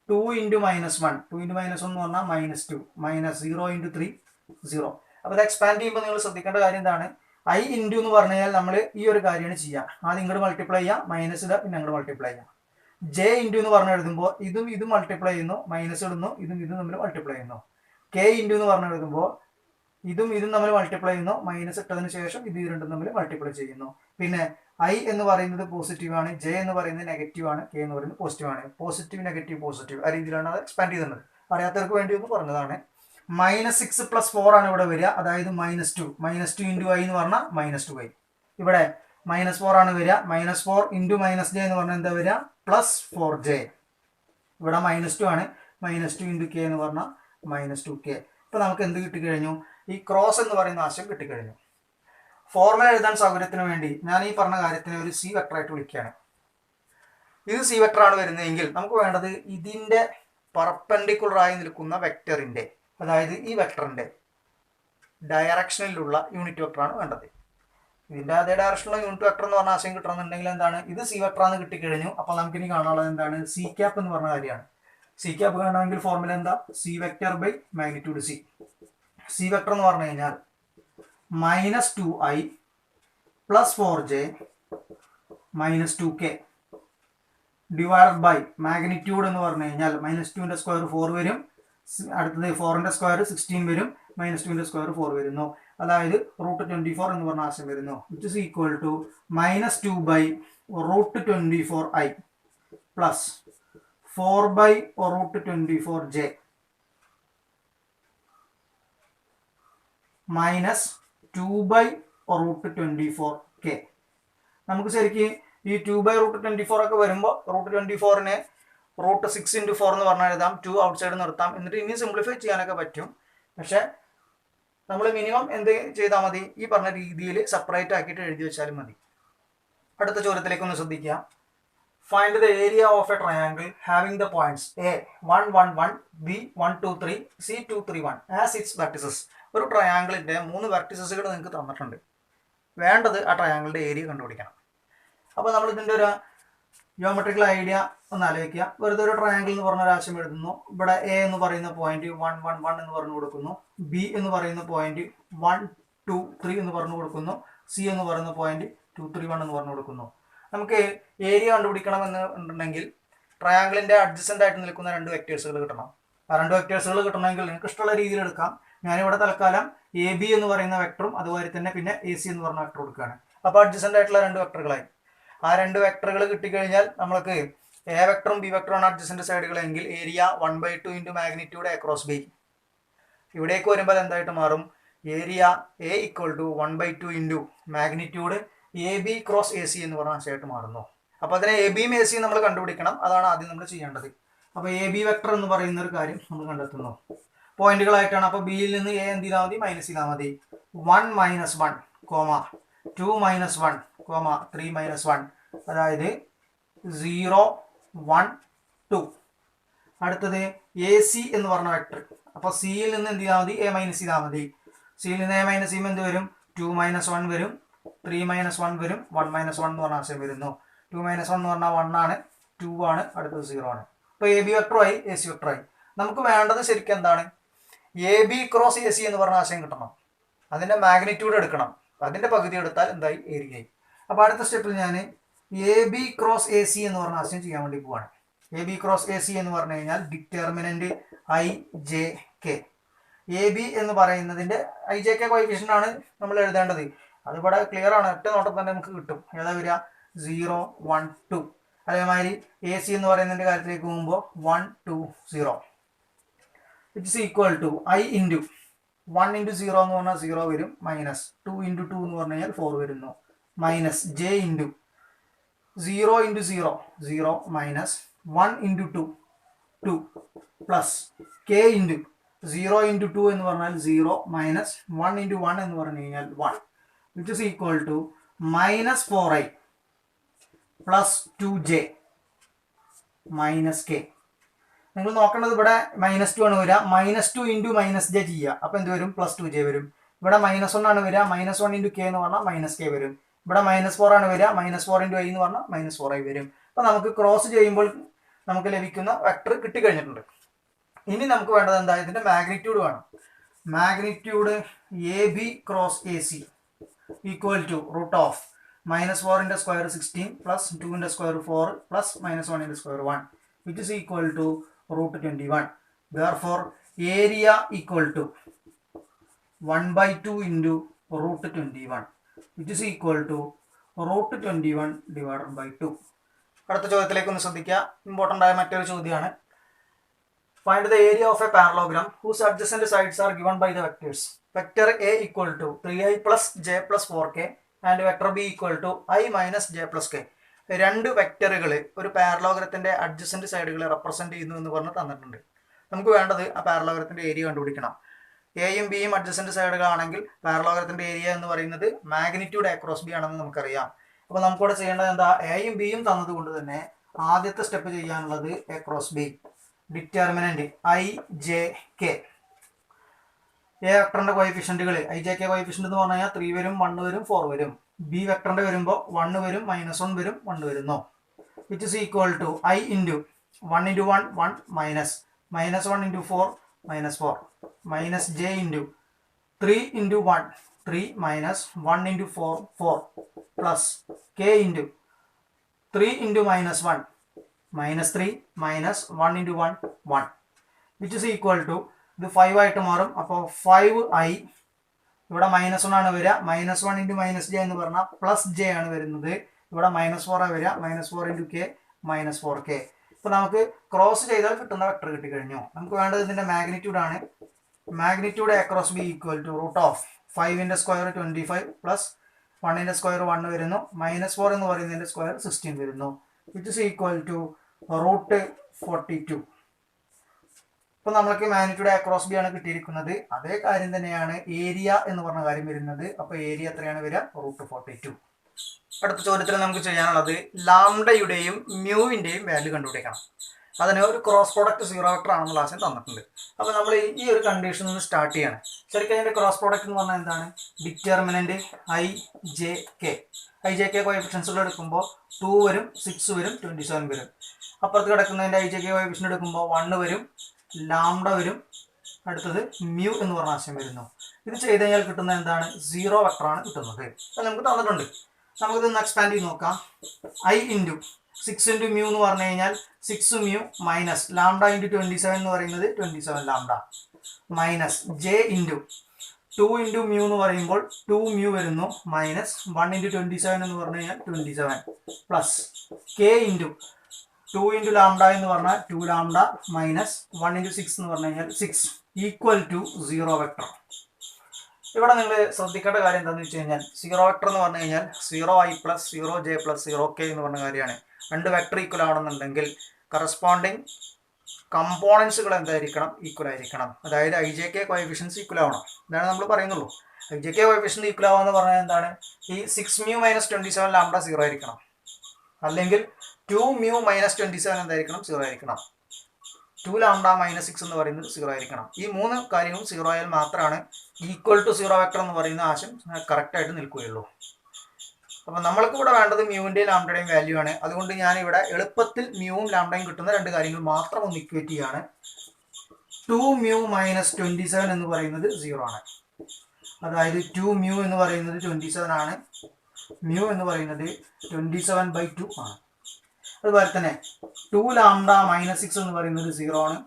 2 into -1 2 into -1 എന്ന് പറഞ്ഞാൽ -2 മൈനസ് 0 ഇൻറ്റു 3 0. അപ്പോൾ ഇത് എക്സ്പാൻഡ് ചെയ്യുമ്പോൾ നിങ്ങൾ ശ്രദ്ധിക്കേണ്ട കാര്യം എന്താണ്, I ഇൻറ്റു എന്ന് പറഞ്ഞു കഴിഞ്ഞാൽ നമ്മൾ ഈ ഒരു കാര്യമാണ് ചെയ്യുക. ആദ്യം ഇങ്ങോട്ട് മൾട്ടിപ്ലൈ ചെയ്യുക, മൈനസ് ഇടുക, പിന്നെ അങ്ങോട്ട് മൾട്ടിപ്ലൈ ചെയ്യുക. J ഇൻറ്റു എന്ന് പറഞ്ഞ് എഴുതുമ്പോൾ ഇതും മൾട്ടിപ്ലൈ ചെയ്യുന്നു, മൈനസ് ഇടുന്നു, ഇതും തമ്മിൽ മൾട്ടിപ്ലൈ ചെയ്യുന്നു. K ഇൻറ്റു എന്ന് പറഞ്ഞ് എഴുതുമ്പോൾ ഇതും തമ്മിൽ മൾട്ടിപ്ലൈ ചെയ്യുന്നു, മൈനസ് ഇട്ടതിന് ശേഷം ഇത് രണ്ടും തമ്മിൽ മൾട്ടിപ്ലൈ ചെയ്യുന്നു. പിന്നെ ഐ എന്ന് പറയുന്നത് പോസിറ്റീവ് ആണ്, ജെ എന്ന് പറയുന്നത് നെഗറ്റീവ് ആണ്, കെ എന്ന് പറയുന്നത് പോസിറ്റീവ് ആണ്. പോസിറ്റീവ് നെഗറ്റീവ് പോസിറ്റീവ് ആ രീതിയിലാണ് അത് എക്സ്പാൻഡ് ചെയ്യുന്നത്. അറിയാത്തവർക്ക് വേണ്ടി ഒന്ന് പറഞ്ഞതാണ്. -6 + 4 ആണ് ഇവിടെ വരിക, അതായത് -2 ഇൻറ്റു ഐ എന്ന് പറഞ്ഞാൽ -2i. ഇവിടെ -4 ആണ് വരിക, -4 ഇൻറ്റു -j എന്ന് പറഞ്ഞാൽ എന്താ വരിക, +4j. ഇവിടെ -2 ആണ്, -2 ഇൻറ്റു കെ എന്ന് പറഞ്ഞാൽ -2k. ഇപ്പൊ നമുക്ക് എന്ത് കിട്ടിക്കഴിഞ്ഞു, ഈ ക്രോസ് എന്ന് പറയുന്ന ആശയം കിട്ടിക്കഴിഞ്ഞു. ഫോർമുല എഴുതാൻ സൗകര്യത്തിന് വേണ്ടി ഞാൻ ഈ പറഞ്ഞ കാര്യത്തിനെ ഒരു സി വെക്ടർ ആയിട്ട് വിളിക്കുകയാണ്. ഇത് സി വെക്ടർ ആണ് വരുന്നതെങ്കിൽ നമുക്ക് വേണ്ടത് ഇതിന്റെ പെർപെൻഡിക്കുലർ ആയി നിൽക്കുന്ന വെക്ടറിന്റെ, അതായത് ഈ വെക്ടറിന്റെ ഡയറക്ഷനിലുള്ള യൂണിറ്റ് വെക്ടർ ആണ് വേണ്ടത്. ഇതിന്റെ അതേ ഡയറക്ഷനിലുള്ള യൂണിറ്റ് വെക്ടർ എന്ന് പറഞ്ഞ ആശയം കിട്ടണമെന്നുണ്ടെങ്കിൽ എന്താണ്, ഇത് സി വെക്ടർ ആണെന്ന് കിട്ടിക്കഴിഞ്ഞു. അപ്പോൾ നമുക്ക് ഇനി കാണാനുള്ളത് എന്താണ്, സി ക്യാപ്പ് എന്ന് പറഞ്ഞ കാര്യമാണ്. സി ക്യാപ്പ് കാണണമെങ്കിൽ ഫോർമുല എന്താ, C vector by magnitude C. C vector എന്ന് പറഞ്ഞു കഴിഞ്ഞാൽ -2i + 4j -2k divide by magnitude എന്ന് പറഞ്ഞു കഴിഞ്ഞാൽ -2ന്റെ സ്ക്വയർ 4 വരും, അടുത്തത് 4ന്റെ സ്ക്വയർ 16 വരും, -2ന്റെ സ്ക്വയർ 4 വരുന്നു, അതായത് √24 എന്ന് പറഞ്ഞ ആശയം വരുന്നു. Which is equal to -2/√24i plus 4/√24j -2/√24k. നമുക്ക് ശരിക്കും ഈ 2/√24 ഒക്കെ വരുമ്പോൾ √24നെ √6 × 4 എന്ന് പറഞ്ഞാൽ എഴുതാം, 2 ഔട്ട് സൈഡ് നിർത്താം, എന്നിട്ട് ഇനി സിംപ്ലിഫൈ ചെയ്യാനൊക്കെ പറ്റും. പക്ഷെ നമ്മൾ മിനിമം എന്ത് ചെയ്താൽ മതി, ഈ പറഞ്ഞ രീതിയിൽ സെപ്പറേറ്റ് ആക്കിയിട്ട് എഴുതി വെച്ചാലും മതി. അടുത്ത ചോദ്യത്തിലേക്ക് ഒന്ന് ശ്രദ്ധിക്കുക. Find the area of A triangle having the points A 1 1 1 B 1 2 3 C 2 3 1 as it's vertices. ഒരു ട്രയാങ്കിളിന്റെ 3 വെർട്ടിസസുകൾ നിങ്ങൾക്ക് തന്നിട്ടുണ്ട്. വേണ്ടത് ആ ട്രയാങ്കിളിന്റെ ഏരിയ കണ്ടുപിടിക്കണം. അപ്പോൾ നമ്മൾ ഇതിന്റെ ഒരു ജിയോമെട്രിക്കൽ ഐഡിയ ഒന്ന് ആലോചിക്കുക. വെറുതെ ഒരു ട്രയാങ്കിൾ എന്ന് പറഞ്ഞ ഒരു ആശയം എഴുതുന്നു. ഇവിടെ എ എന്ന് പറയുന്ന പോയിന്റ് 1 1 1 എന്ന് പറഞ്ഞു കൊടുക്കുന്നു, ബി എന്ന് പറയുന്ന പോയിന്റ് 1 2 3 എന്ന് പറഞ്ഞു കൊടുക്കുന്നു, സി എന്ന് പറയുന്ന പോയിന്റ് 2 3 1 എന്ന് പറഞ്ഞു കൊടുക്കുന്നു. നമുക്ക് ഏരിയ കണ്ടുപിടിക്കണം എന്നുണ്ടെങ്കിൽ ട്രയാങ്കിളിന്റെ അഡ്ജസന്റ് ആയിട്ട് നിൽക്കുന്ന 2 വെക്ടേഴ്സുകൾ കിട്ടണം. ആ 2 വെക്ടേഴ്സുകൾ കിട്ടണമെങ്കിൽ നിങ്ങൾക്ക് ഇഷ്ടമുള്ള രീതിയിൽ എടുക്കാം. ഞാനിവിടെ തൽക്കാലം എ ബി എന്ന് പറയുന്ന വെക്ടറും അതുപോലെ തന്നെ പിന്നെ എ സി എന്ന് പറഞ്ഞ വെക്ടർ കൊടുക്കുകയാണ്. അപ്പോൾ അഡ്ജസന്റ് ആയിട്ടുള്ള 2 വെക്ടറുകളായി. ആ 2 വെക്ടറുകൾ കിട്ടിക്കഴിഞ്ഞാൽ നമുക്ക് എ വെക്ടറും ബി വെക്ടറും അഡ്ജസന്റ് സൈഡുകളെങ്കിൽ area 1/2 into magnitude A cross B. ഇവിടേക്ക് വരുമ്പോൾ എന്തായിട്ട് മാറും, area A equal to 1/2 into magnitude A B cross A C എന്ന് പറഞ്ഞ ആശയമായിട്ട് മാറുന്നു. അപ്പോൾ അതിനെ എ ബിയും എ സിയും നമ്മൾ കണ്ടുപിടിക്കണം. അതാണ് ആദ്യം നമ്മൾ ചെയ്യേണ്ടത്. അപ്പോൾ എ ബി വെക്ടർ എന്ന് പറയുന്ന ഒരു കാര്യം നമ്മൾ കണ്ടെത്തുന്നു. പോയിന്റുകളായിട്ടാണ്. അപ്പോൾ ബിയിൽ നിന്ന് എ എന്ത് ചെയ്താൽ മതി, മൈനസ് ചെയ്താൽ മതി. 1 - 1 2 - 1 3 - 1 അതായത് 0 1 2. അടുത്തത് എ സി എന്ന് പറഞ്ഞ വെക്ടർ. അപ്പോൾ സിയിൽ നിന്ന് എന്ത് ചെയ്താൽ മതി, എ മൈനസ് ചെയ്താൽ മതി. സിയിൽ നിന്ന് എ മൈനസ് ചെയ്യുമ്പോൾ എന്ത് വരും, 2 - 1 വരും, 3 - 1 വരും, 1 - 1 എന്ന് പറഞ്ഞ ആശയം വരുന്നു. 2 - 1 എന്ന് പറഞ്ഞാൽ 1 ആണ്, 2 ആണ്, അടുത്തത് 0 ആണ്. ഇപ്പോൾ എ ബി വെക്ടറായി, എ സി വെക്ടറായി. നമുക്ക് വേണ്ടത് ശരിക്കും എന്താണ്, A B cross A C എന്ന് പറഞ്ഞ ആശയം കിട്ടണം. അതിൻ്റെ മാഗ്നിറ്റ്യൂഡ് എടുക്കണം. അതിൻ്റെ പകുതി എടുത്താൽ എന്തായി, ഏരിയയായി. അപ്പോൾ അടുത്ത സ്റ്റെപ്പിൽ ഞാൻ A B cross A C എന്ന് പറഞ്ഞ ആശയം ചെയ്യാൻ വേണ്ടി പോവാണ്. A B cross A C എന്ന് പറഞ്ഞു കഴിഞ്ഞാൽ determinant I J K. A B എന്ന് പറയുന്നതിൻ്റെ ഐ ജെ കെ കോയിഫിഷ്യൻ്റ് ആണ് നമ്മൾ എഴുതേണ്ടത്. അതിവിടെ ക്ലിയർ ആണ്, ഒറ്റ നോട്ടം തന്നെ നമുക്ക് കിട്ടും. ഏതാ വരിക, 0 1 2. അതേമാതിരി എ സി എന്ന് പറയുന്നതിൻ്റെ കാര്യത്തിലേക്ക് പോകുമ്പോൾ 1 2 0 which is equal to I into 1 × 0 എന്ന് പറഞ്ഞാൽ 0 വരും, മൈനസ് 2 × 2 എന്ന് പറഞ്ഞു കഴിഞ്ഞാൽ 4 വരുന്നു, minus J into 0 × 0 0 minus 1 × 2 2 plus K into 0 × 2 എന്ന് പറഞ്ഞാൽ 0 മൈനസ് 1 × 1 എന്ന് പറഞ്ഞു കഴിഞ്ഞാൽ 1 which is equal to -4i plus 2j minus K. നിങ്ങൾ നോക്കേണ്ടത് ഇവിടെ -2 ആണ് വരിക. -2 × -j ചെയ്യുക. അപ്പോൾ എന്ത് വരും, +2j വരും. ഇവിടെ -1 ആണ് വരിക. -1 × k എന്ന് പറഞ്ഞാൽ -k വരും. ഇവിടെ -4 ആണ് വരിക. -4 × i എന്ന് പറഞ്ഞാൽ -4i വരും. അപ്പോൾ നമുക്ക് ക്രോസ് ചെയ്യുമ്പോൾ നമുക്ക് ലഭിക്കുന്ന വെക്ടർ കിട്ടിക്കഴിഞ്ഞിട്ടുണ്ട്. ഇനി നമുക്ക് വേണ്ടത് എന്താ, ഇതിൻ്റെ മാഗ്നിറ്റ്യൂഡ് വേണം. Magnitude A B cross A C equal to √(-4 ന്റെ സ്ക്വയർ 16 പ്ലസ് 2 ന്റെ സ്ക്വയർ 4 പ്ലസ് -1 ന്റെ square 1 which is equal to √21. Therefore area equal to 1/2 into √21 which is equal to √21/2. അടുത്ത ചോദ്യത്തിലേക്ക് ഒന്ന് ശ്രദ്ധിക്കുക. ഇമ്പോർട്ടൻ്റ് ആയ മറ്റൊരു ചോദ്യമാണ്. Find the area of a parallelogram whose adjacent sides are given by the vectors. Vector A equal to 3i + j + 4k and vector B equal to i - j + k. രണ്ട് വെക്ടറുകൾ ഒരു പാരലോഗ്രത്തിന്റെ അഡ്ജസന്റ് സൈഡുകളെ റെപ്രസെന്റ് ചെയ്യുന്നു എന്ന് പറഞ്ഞ് തന്നിട്ടുണ്ട്. നമുക്ക് വേണ്ടത് ആ പാരലോഗ്രത്തിന്റെ ഏരിയ കണ്ടുപിടിക്കണം. എയും ബിയും അഡ്ജസന്റ് സൈഡുകളാണെങ്കിൽ പാരലോഗ്രത്തിന്റെ ഏരിയ എന്ന് പറയുന്നത് മാഗ്നിറ്റ്യൂഡ് എ ക്രോസ് ബി ആണെന്ന് നമുക്കറിയാം. അപ്പോൾ നമുക്കിവിടെ ചെയ്യേണ്ടത് എന്താ? എയും ബിയും തന്നത് കൊണ്ട് തന്നെ ആദ്യത്തെ സ്റ്റെപ്പ് ചെയ്യാനുള്ളത് A cross B. Determinant i j k. A വെക്ടറിന്റെ കോയിഫിഷ്യന്റുകൾ i j k കോയിഫിഷ്യന്റ് എന്ന് പറഞ്ഞു കഴിഞ്ഞാൽ 3 വരും, 1 വരും, 4 വരും. ബി വെക്ടറിന്റെ വരുമ്പോൾ 1 വരും, -1 വരും, 1 വരുന്നു. Which is equal to i into 1 × 1 1 -1 × 4 -4 -j into 3 × 1 3 -1 × 4 4 plus k into 3 × -1 -3 -1 × 1 1 which is equal to ഇത് 5 ആയിട്ട് മാറും. അപ്പോൾ 5i ഇവിടെ -1 ആണ് വരിക. -1 × -j എന്ന് പറഞ്ഞാൽ +j ആണ് വരുന്നത്. ഇവിടെ -4 ആണ് വരിക. -4 × k -4k. ഇപ്പോൾ നമുക്ക് ക്രോസ് ചെയ്താൽ കിട്ടുന്ന വെക്ടർ കിട്ടിക്കഴിഞ്ഞു. നമുക്ക് വേണ്ടത് ഇതിന്റെ മാഗ്നിറ്റ്യൂഡ് ആണ്. Magnitude A cross B equal to √5ന്റെ സ്ക്വയർ 25 പ്ലസ് 1ന്റെ സ്ക്വയർ 1 വരുന്നു. -4 എന്ന് പറയുന്നതിന്റെ സ്ക്വയർ 16 വരുന്നു. Which is equal to √42. ഇപ്പൊ നമ്മൾക്ക് മാഗ്നിറ്റ്യൂഡ് എ ക്രോസ് ബി ആണ് കിട്ടിയിരിക്കുന്നത്. അതേ കാര്യം തന്നെയാണ് ഏരിയ എന്ന് പറഞ്ഞ കാര്യം വരുന്നത്. അപ്പൊ ഏരിയ എത്രയാണ് വരിക? √42. അടുത്ത ചോദ്യത്തിൽ നമുക്ക് ചെയ്യാനുള്ളത് ലാംഡയുടെയും മ്യൂവിന്റെയും വാല്യൂ കണ്ടുപിടിക്കണം. അതിന് ഒരു ക്രോസ് പ്രോഡക്റ്റ് 0 വെക്ടർ ആണെന്നുള്ള ആശയം തന്നിട്ടുണ്ട്. അപ്പോൾ നമ്മൾ ഈ ഒരു കണ്ടീഷനിൽ നിന്ന് സ്റ്റാർട്ട് ചെയ്യാണ്. ശരിക്കും അതിന്റെ ക്രോസ് പ്രോഡക്റ്റ് എന്ന് പറഞ്ഞാൽ എന്താണ്? ഡിറ്റർമിനന്റ് i j k കോഎഫിഷ്യൻസുകൾ എടുക്കുമ്പോൾ 2 വരും, 6 വരും, 27 വരും. അപ്പുറത്ത് കിടക്കുന്നതിന്റെ i j k കോഎഫിഷ്യൻ എടുക്കുമ്പോൾ 1 വരും, ലാംഡ വരും, അടുത്തത് മ്യൂ എന്ന് പറഞ്ഞ ആശയം വരുന്നു. ഇത് ചെയ്ത് കഴിഞ്ഞാൽ കിട്ടുന്നത് എന്താണ്? 0 വെക്ടറാണ് കിട്ടുന്നത്. അത് നമുക്ക് തന്നിട്ടുണ്ട്. നമുക്കിതൊന്ന് എക്സ്പാൻഡ് ചെയ്ത് നോക്കാം. i ഇൻറ്റു 6 × മ്യൂ എന്ന് പറഞ്ഞു കഴിഞ്ഞാൽ 6 മ്യൂ മൈനസ് ലാംഡ × 27 എന്ന് പറയുന്നത് 27 lambda minus j into 2 × mu എന്ന് പറയുമ്പോൾ 2 മ്യൂ വരുന്നു മൈനസ് 1 × 27 എന്ന് പറഞ്ഞു കഴിഞ്ഞാൽ 27 പ്ലസ് k ഇൻറ്റു 2 × ലാംഡ എന്ന് പറഞ്ഞാൽ 2 ലാംഡ മൈനസ് 1 × 6 എന്ന് പറഞ്ഞു കഴിഞ്ഞാൽ 6 ഈക്വൽ ടു 0 വെക്ടർ. ഇവിടെ നിങ്ങൾ ശ്രദ്ധിക്കേണ്ട കാര്യം എന്താണെന്ന് വെച്ച് കഴിഞ്ഞാൽ 0 വെക്ടർ എന്ന് പറഞ്ഞു കഴിഞ്ഞാൽ 0i + 0j + 0k എന്ന് പറഞ്ഞ കാര്യമാണ്. രണ്ട് വെക്ടർ ഈക്വൽ ആണെന്നുണ്ടെങ്കിൽ കറസ്പോണ്ടിങ് കമ്പോണൻസുകൾ എന്തായിരിക്കണം? ഈക്വൽ ആയിരിക്കണം. അതായത് i j k coefficients equal ആവണം. ഇതാണ് നമ്മൾ പറയുന്നുള്ളൂ. i j k coefficients equal ആവാന്ന് പറഞ്ഞാൽ എന്താണ്? ഈ 6 മ്യൂ - 27 ലാംഡ 0 ആയിരിക്കണം. അല്ലെങ്കിൽ 2 മ്യൂ - 27 എന്തായിരിക്കണം? 0 ആയിരിക്കണം. 2 ലാംഡ -6 എന്ന് പറയുന്നത് 0 ആയിരിക്കണം. ഈ മൂന്ന് കാര്യങ്ങളും 0 ആയാൽ മാത്രമാണ് ഈക്വൽ ടു 0 വെക്ടർ എന്ന് പറയുന്ന ആശയം കറക്റ്റ് ആയിട്ട് നിൽക്കുകയുള്ളൂ. അപ്പൊ നമ്മൾക്ക് ഇവിടെ വേണ്ടത് മ്യൂവിന്റെയും ലാംഡയുടെയും വാല്യൂ ആണ്. അതുകൊണ്ട് ഞാൻ ഇവിടെ എളുപ്പത്തിൽ മ്യൂവും ലാംഡയും കിട്ടുന്ന രണ്ട് കാര്യങ്ങൾ മാത്രം ഒന്ന് ഇക്വേറ്റ് ചെയ്യാണ്. 2 മ്യൂ - 27 എന്ന് പറയുന്നത് 0 ആണ്. അതായത് 2 മ്യൂ എന്ന് പറയുന്നത് 27 ആണ്. മ്യൂ എന്ന് പറയുന്നത് 27/2 ആണ്. അതുപോലെ തന്നെ 2 ലാംഡ -6 എന്ന് പറയുന്നത് 0 ആണ്.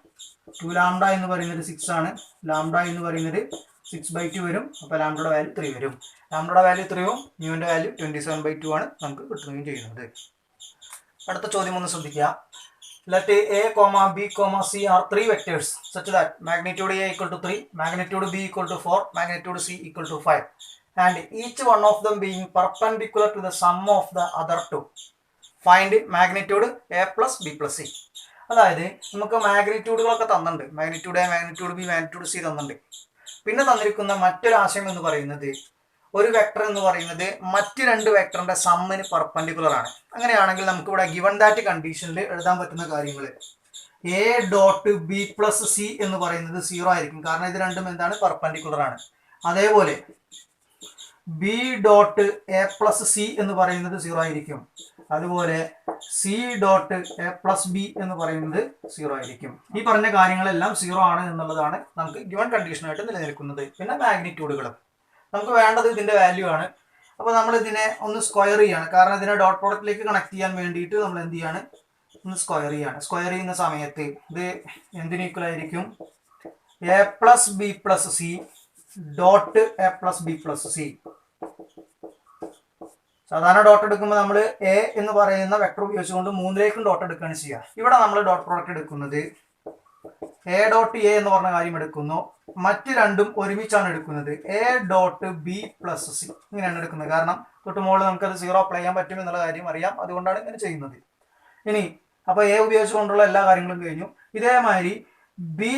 2 ലാംഡ എന്ന് പറയുന്നത് 6 ആണ്. ലാംഡ എന്ന് പറയുന്നത് 6/2 വരും. അപ്പോൾ ലാംഡയുടെ വാല്യൂ 3 വരും. ലാംഡയുടെ വാല്യൂ 3ഉം മ്യൂവിന്റെ വാല്യൂ 27/2 ആണ് നമുക്ക് കിട്ടുകയും ചെയ്യുന്നത്. അടുത്ത ചോദ്യം ഒന്ന് ശ്രദ്ധിക്കുക. Let a, b, c are 3 vectors such that magnitude a equal to 3, magnitude b equal to 4, magnitude c equal to 5 and each one of them being perpendicular to the sum of the other two. Find magnitude a plus b plus c. അതായത് നമുക്ക് മാഗ്നിറ്റ്യൂഡുകളൊക്കെ തന്നിട്ടുണ്ട്. Magnitude A, magnitude B, magnitude C തന്നിട്ടുണ്ട്. പിന്നെ തന്നിരിക്കുന്ന മറ്റൊരു ആശയം എന്ന് പറയുന്നത് ഒരു വെക്ടർ എന്ന് പറയുന്നത് മറ്റ് രണ്ട് വെക്ടറിന്റെ സമ്മിന് പെർപെൻഡിക്കുലർ ആണ്. അങ്ങനെയാണെങ്കിൽ നമുക്ക് ഇവിടെ ഗിവൺ ദാറ്റ് കണ്ടീഷനിൽ എഴുതാൻ പറ്റുന്ന കാര്യങ്ങൾ a dot B plus C എന്ന് പറയുന്നത് 0 ആയിരിക്കും. കാരണം ഇത് രണ്ടും എന്താണ്? പെർപെൻഡിക്കുലർ ആണ്. അതേപോലെ B dot A plus C എന്ന് പറയുന്നത് 0 ആയിരിക്കും. അതുപോലെ C dot A plus B എന്ന് പറയുന്നത് 0 ആയിരിക്കും. ഈ പറഞ്ഞ കാര്യങ്ങളെല്ലാം 0 ആണ് എന്നുള്ളതാണ് നമുക്ക് ഗിവൺ കണ്ടീഷനായിട്ട് നിലനിൽക്കുന്നത്. പിന്നെ മാഗ്നിറ്റ്യൂഡുകളും നമുക്ക് വേണ്ടത് ഇതിന്റെ വാല്യൂ ആണ്. അപ്പോൾ നമ്മൾ ഇതിനെ ഒന്ന് സ്ക്വയർ ചെയ്യാണ്. കാരണം ഇതിനെ ഡോട്ട് പ്രോഡക്റ്റിലേക്ക് കണക്ട് ചെയ്യാൻ വേണ്ടിയിട്ട് നമ്മൾ എന്ത് ചെയ്യാണ്? ഒന്ന് സ്ക്വയർ ചെയ്യാണ്. സ്ക്വയർ ചെയ്യുന്ന സമയത്ത് ഇത് എന്തിന് ഈക്വൽ ആയിരിക്കും? A plus B plus C dot A plus B plus C. സാധാരണ ഡോട്ട് എടുക്കുമ്പോൾ നമ്മൾ എ എന്ന് പറയുന്ന വെക്ടർ ഉപയോഗിച്ചുകൊണ്ട് മൂന്നിലേക്കും ഡോട്ട് എടുക്കുകയാണ് ചെയ്യുക. ഇവിടെ നമ്മൾ ഡോട്ട് പ്രോഡക്റ്റ് എടുക്കുന്നത് എ ഡോട്ട് എ എന്ന് പറഞ്ഞ കാര്യം എടുക്കുന്നു. മറ്റ് രണ്ടും ഒരുമിച്ചാണ് എടുക്കുന്നത്. A dot B plus C ഇങ്ങനെയാണ് എടുക്കുന്നത്. കാരണം തൊട്ട് മുകളിൽ നമുക്കത് 0 അപ്ലൈ ചെയ്യാൻ പറ്റും എന്നുള്ള കാര്യം അറിയാം. അതുകൊണ്ടാണ് ഇങ്ങനെ ചെയ്യുന്നത്. ഇനി അപ്പോൾ എ ഉപയോഗിച്ചുകൊണ്ടുള്ള എല്ലാ കാര്യങ്ങളും കഴിഞ്ഞു. ഇതേമാതിരി ബി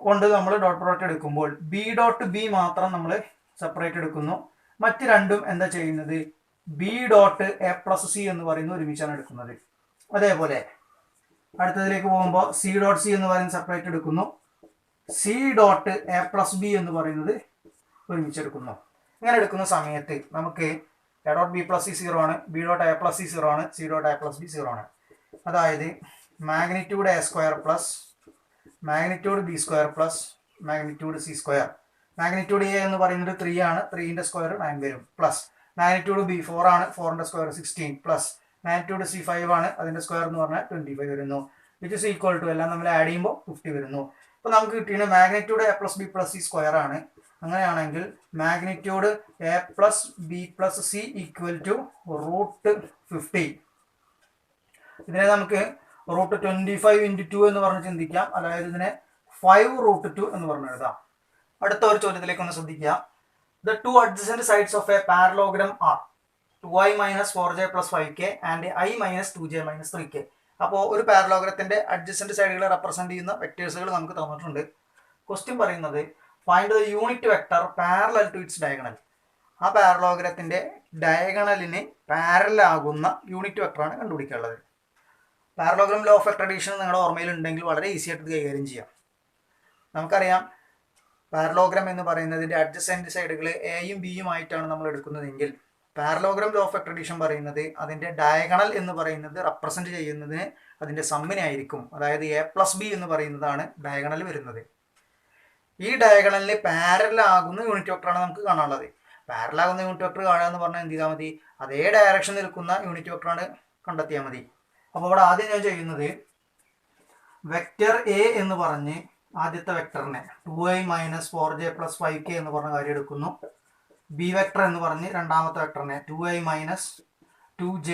കൊണ്ട് നമ്മൾ ഡോട്ട് പ്രോഡക്റ്റ് എടുക്കുമ്പോൾ ബി ഡോട്ട് ബി മാത്രം നമ്മൾ സെപ്പറേറ്റ് എടുക്കുന്നു. മറ്റ് രണ്ടും എന്താ ചെയ്യുന്നത്? B dot A plus C എന്ന് പറയുന്നത് ഒരുമിച്ചാണ് എടുക്കുന്നത്. അതേപോലെ അടുത്തതിലേക്ക് പോകുമ്പോൾ സി ഡോട്ട് സി എന്ന് പറയുന്നത് സെപ്പറേറ്റ് എടുക്കുന്നു. C dot A plus B എന്ന് പറയുന്നത് ഒരുമിച്ചെടുക്കുന്നു. ഇങ്ങനെ എടുക്കുന്ന സമയത്ത് നമുക്ക് A dot B plus C 0 ആണ്, B dot A plus C 0 ആണ്, C dot A plus B 0 ആണ്. അതായത് magnitude A square plus magnitude B square plus magnitude C square. Magnitude A എന്ന് പറയുന്നത് 3 ആണ്, 3ന്റെ സ്ക്വയർ 9 വരും. പ്ലസ് മാഗ്നിറ്റ്യൂഡ് ബി 4 ആണ്, 4ന്റെ square 16 plus magnitude C 5 ആണ്, അതിന്റെ സ്ക്വയർ എന്ന് പറഞ്ഞാൽ 25 വരുന്നു. വിച്ച് ഇസ് ഈക്വൽ ടു എല്ലാം നമ്മൾ ആഡ് ചെയ്യുമ്പോൾ 50 വരുന്നു. അപ്പോൾ നമുക്ക് കിട്ടിയത് magnitude A plus B plus C square ആണ്. അങ്ങനെയാണെങ്കിൽ magnitude A plus B plus C equal to root 50. ഇതിനെ നമുക്ക് റൂട്ട് 25 ഇൻറ്റു 2 എന്ന് പറഞ്ഞ് ചിന്തിക്കാം. അതായത് ഇതിനെ 5 റൂട്ട് 2 എന്ന് പറഞ്ഞ് എഴുതാം. അടുത്ത ഒരു ചോദ്യത്തിലേക്ക് ഒന്ന് ശ്രദ്ധിക്കുക. The two adjacent sides of a parallelogram are 2i minus 4j plus 5k and I minus 2j minus 3k. അപ്പോൾ ഒരു പാരലോഗ്രത്തിന്റെ അഡ്ജസന്റ് സൈഡുകളെ റെപ്രസെന്റ് ചെയ്യുന്ന വെക്ടേഴ്സുകൾ നമുക്ക് തന്നിട്ടുണ്ട്. ക്വസ്റ്റ്യൻ പറയുന്നത് find the unit vector parallel to its diagonal. ആ പാരലോഗ്രത്തിന്റെ ഡയഗണലിന് പാരലൽ ആകുന്ന യൂണിറ്റ് വെക്ടറാണ് കണ്ടുപിടിക്കാനുള്ളത്. Parallelogram law of vector addition നിങ്ങളുടെ ഓർമ്മയിൽ ഉണ്ടെങ്കിൽ വളരെ ഈസി ആയിട്ട് കൈകാര്യം ചെയ്യാം. നമുക്കറിയാം പാരലോഗ്രാം എന്ന് പറയുന്നതിൻ്റെ അഡ്ജസെൻറ്റ് സൈഡുകൾ എയും ബിയും ആയിട്ടാണ് നമ്മൾ എടുക്കുന്നതെങ്കിൽ parallelogram law of vector addition പറയുന്നത് അതിൻ്റെ ഡയഗണൽ എന്ന് പറയുന്നത് റെപ്രസെൻറ്റ് ചെയ്യുന്നതിന് അതിൻ്റെ സമ്മിനെ ആയിരിക്കും. അതായത് എ പ്ലസ് ബി എന്ന് പറയുന്നതാണ് ഡയഗണൽ വരുന്നത്. ഈ ഡയഗണലിന് പാരലൽ ആകുന്ന യൂണിറ്റ് വെക്ടറാണ് നമുക്ക് കാണാനുള്ളത്. പാരലൽ ആകുന്ന യൂണിറ്റ് വെക്ടർ കാണുക എന്ന് പറഞ്ഞാൽ എന്ത് ചെയ്താൽ മതി? അതേ ഡയറക്ഷൻ നിൽക്കുന്ന യൂണിറ്റ് വെക്ടറാണ് കണ്ടെത്തിയാൽ മതി. അപ്പോൾ ഇവിടെ ആദ്യം ഞാൻ ചെയ്യുന്നത് വെക്റ്റർ എ എന്ന് പറഞ്ഞ് ആദ്യത്തെ വെക്ടറിനെ 2i minus 4j plus 5k എന്ന് പറഞ്ഞ കാര്യം എടുക്കുന്നു. ബി വെക്ടർ എന്ന് പറഞ്ഞ് രണ്ടാമത്തെ വെക്ടറിനെ 2i minus 2j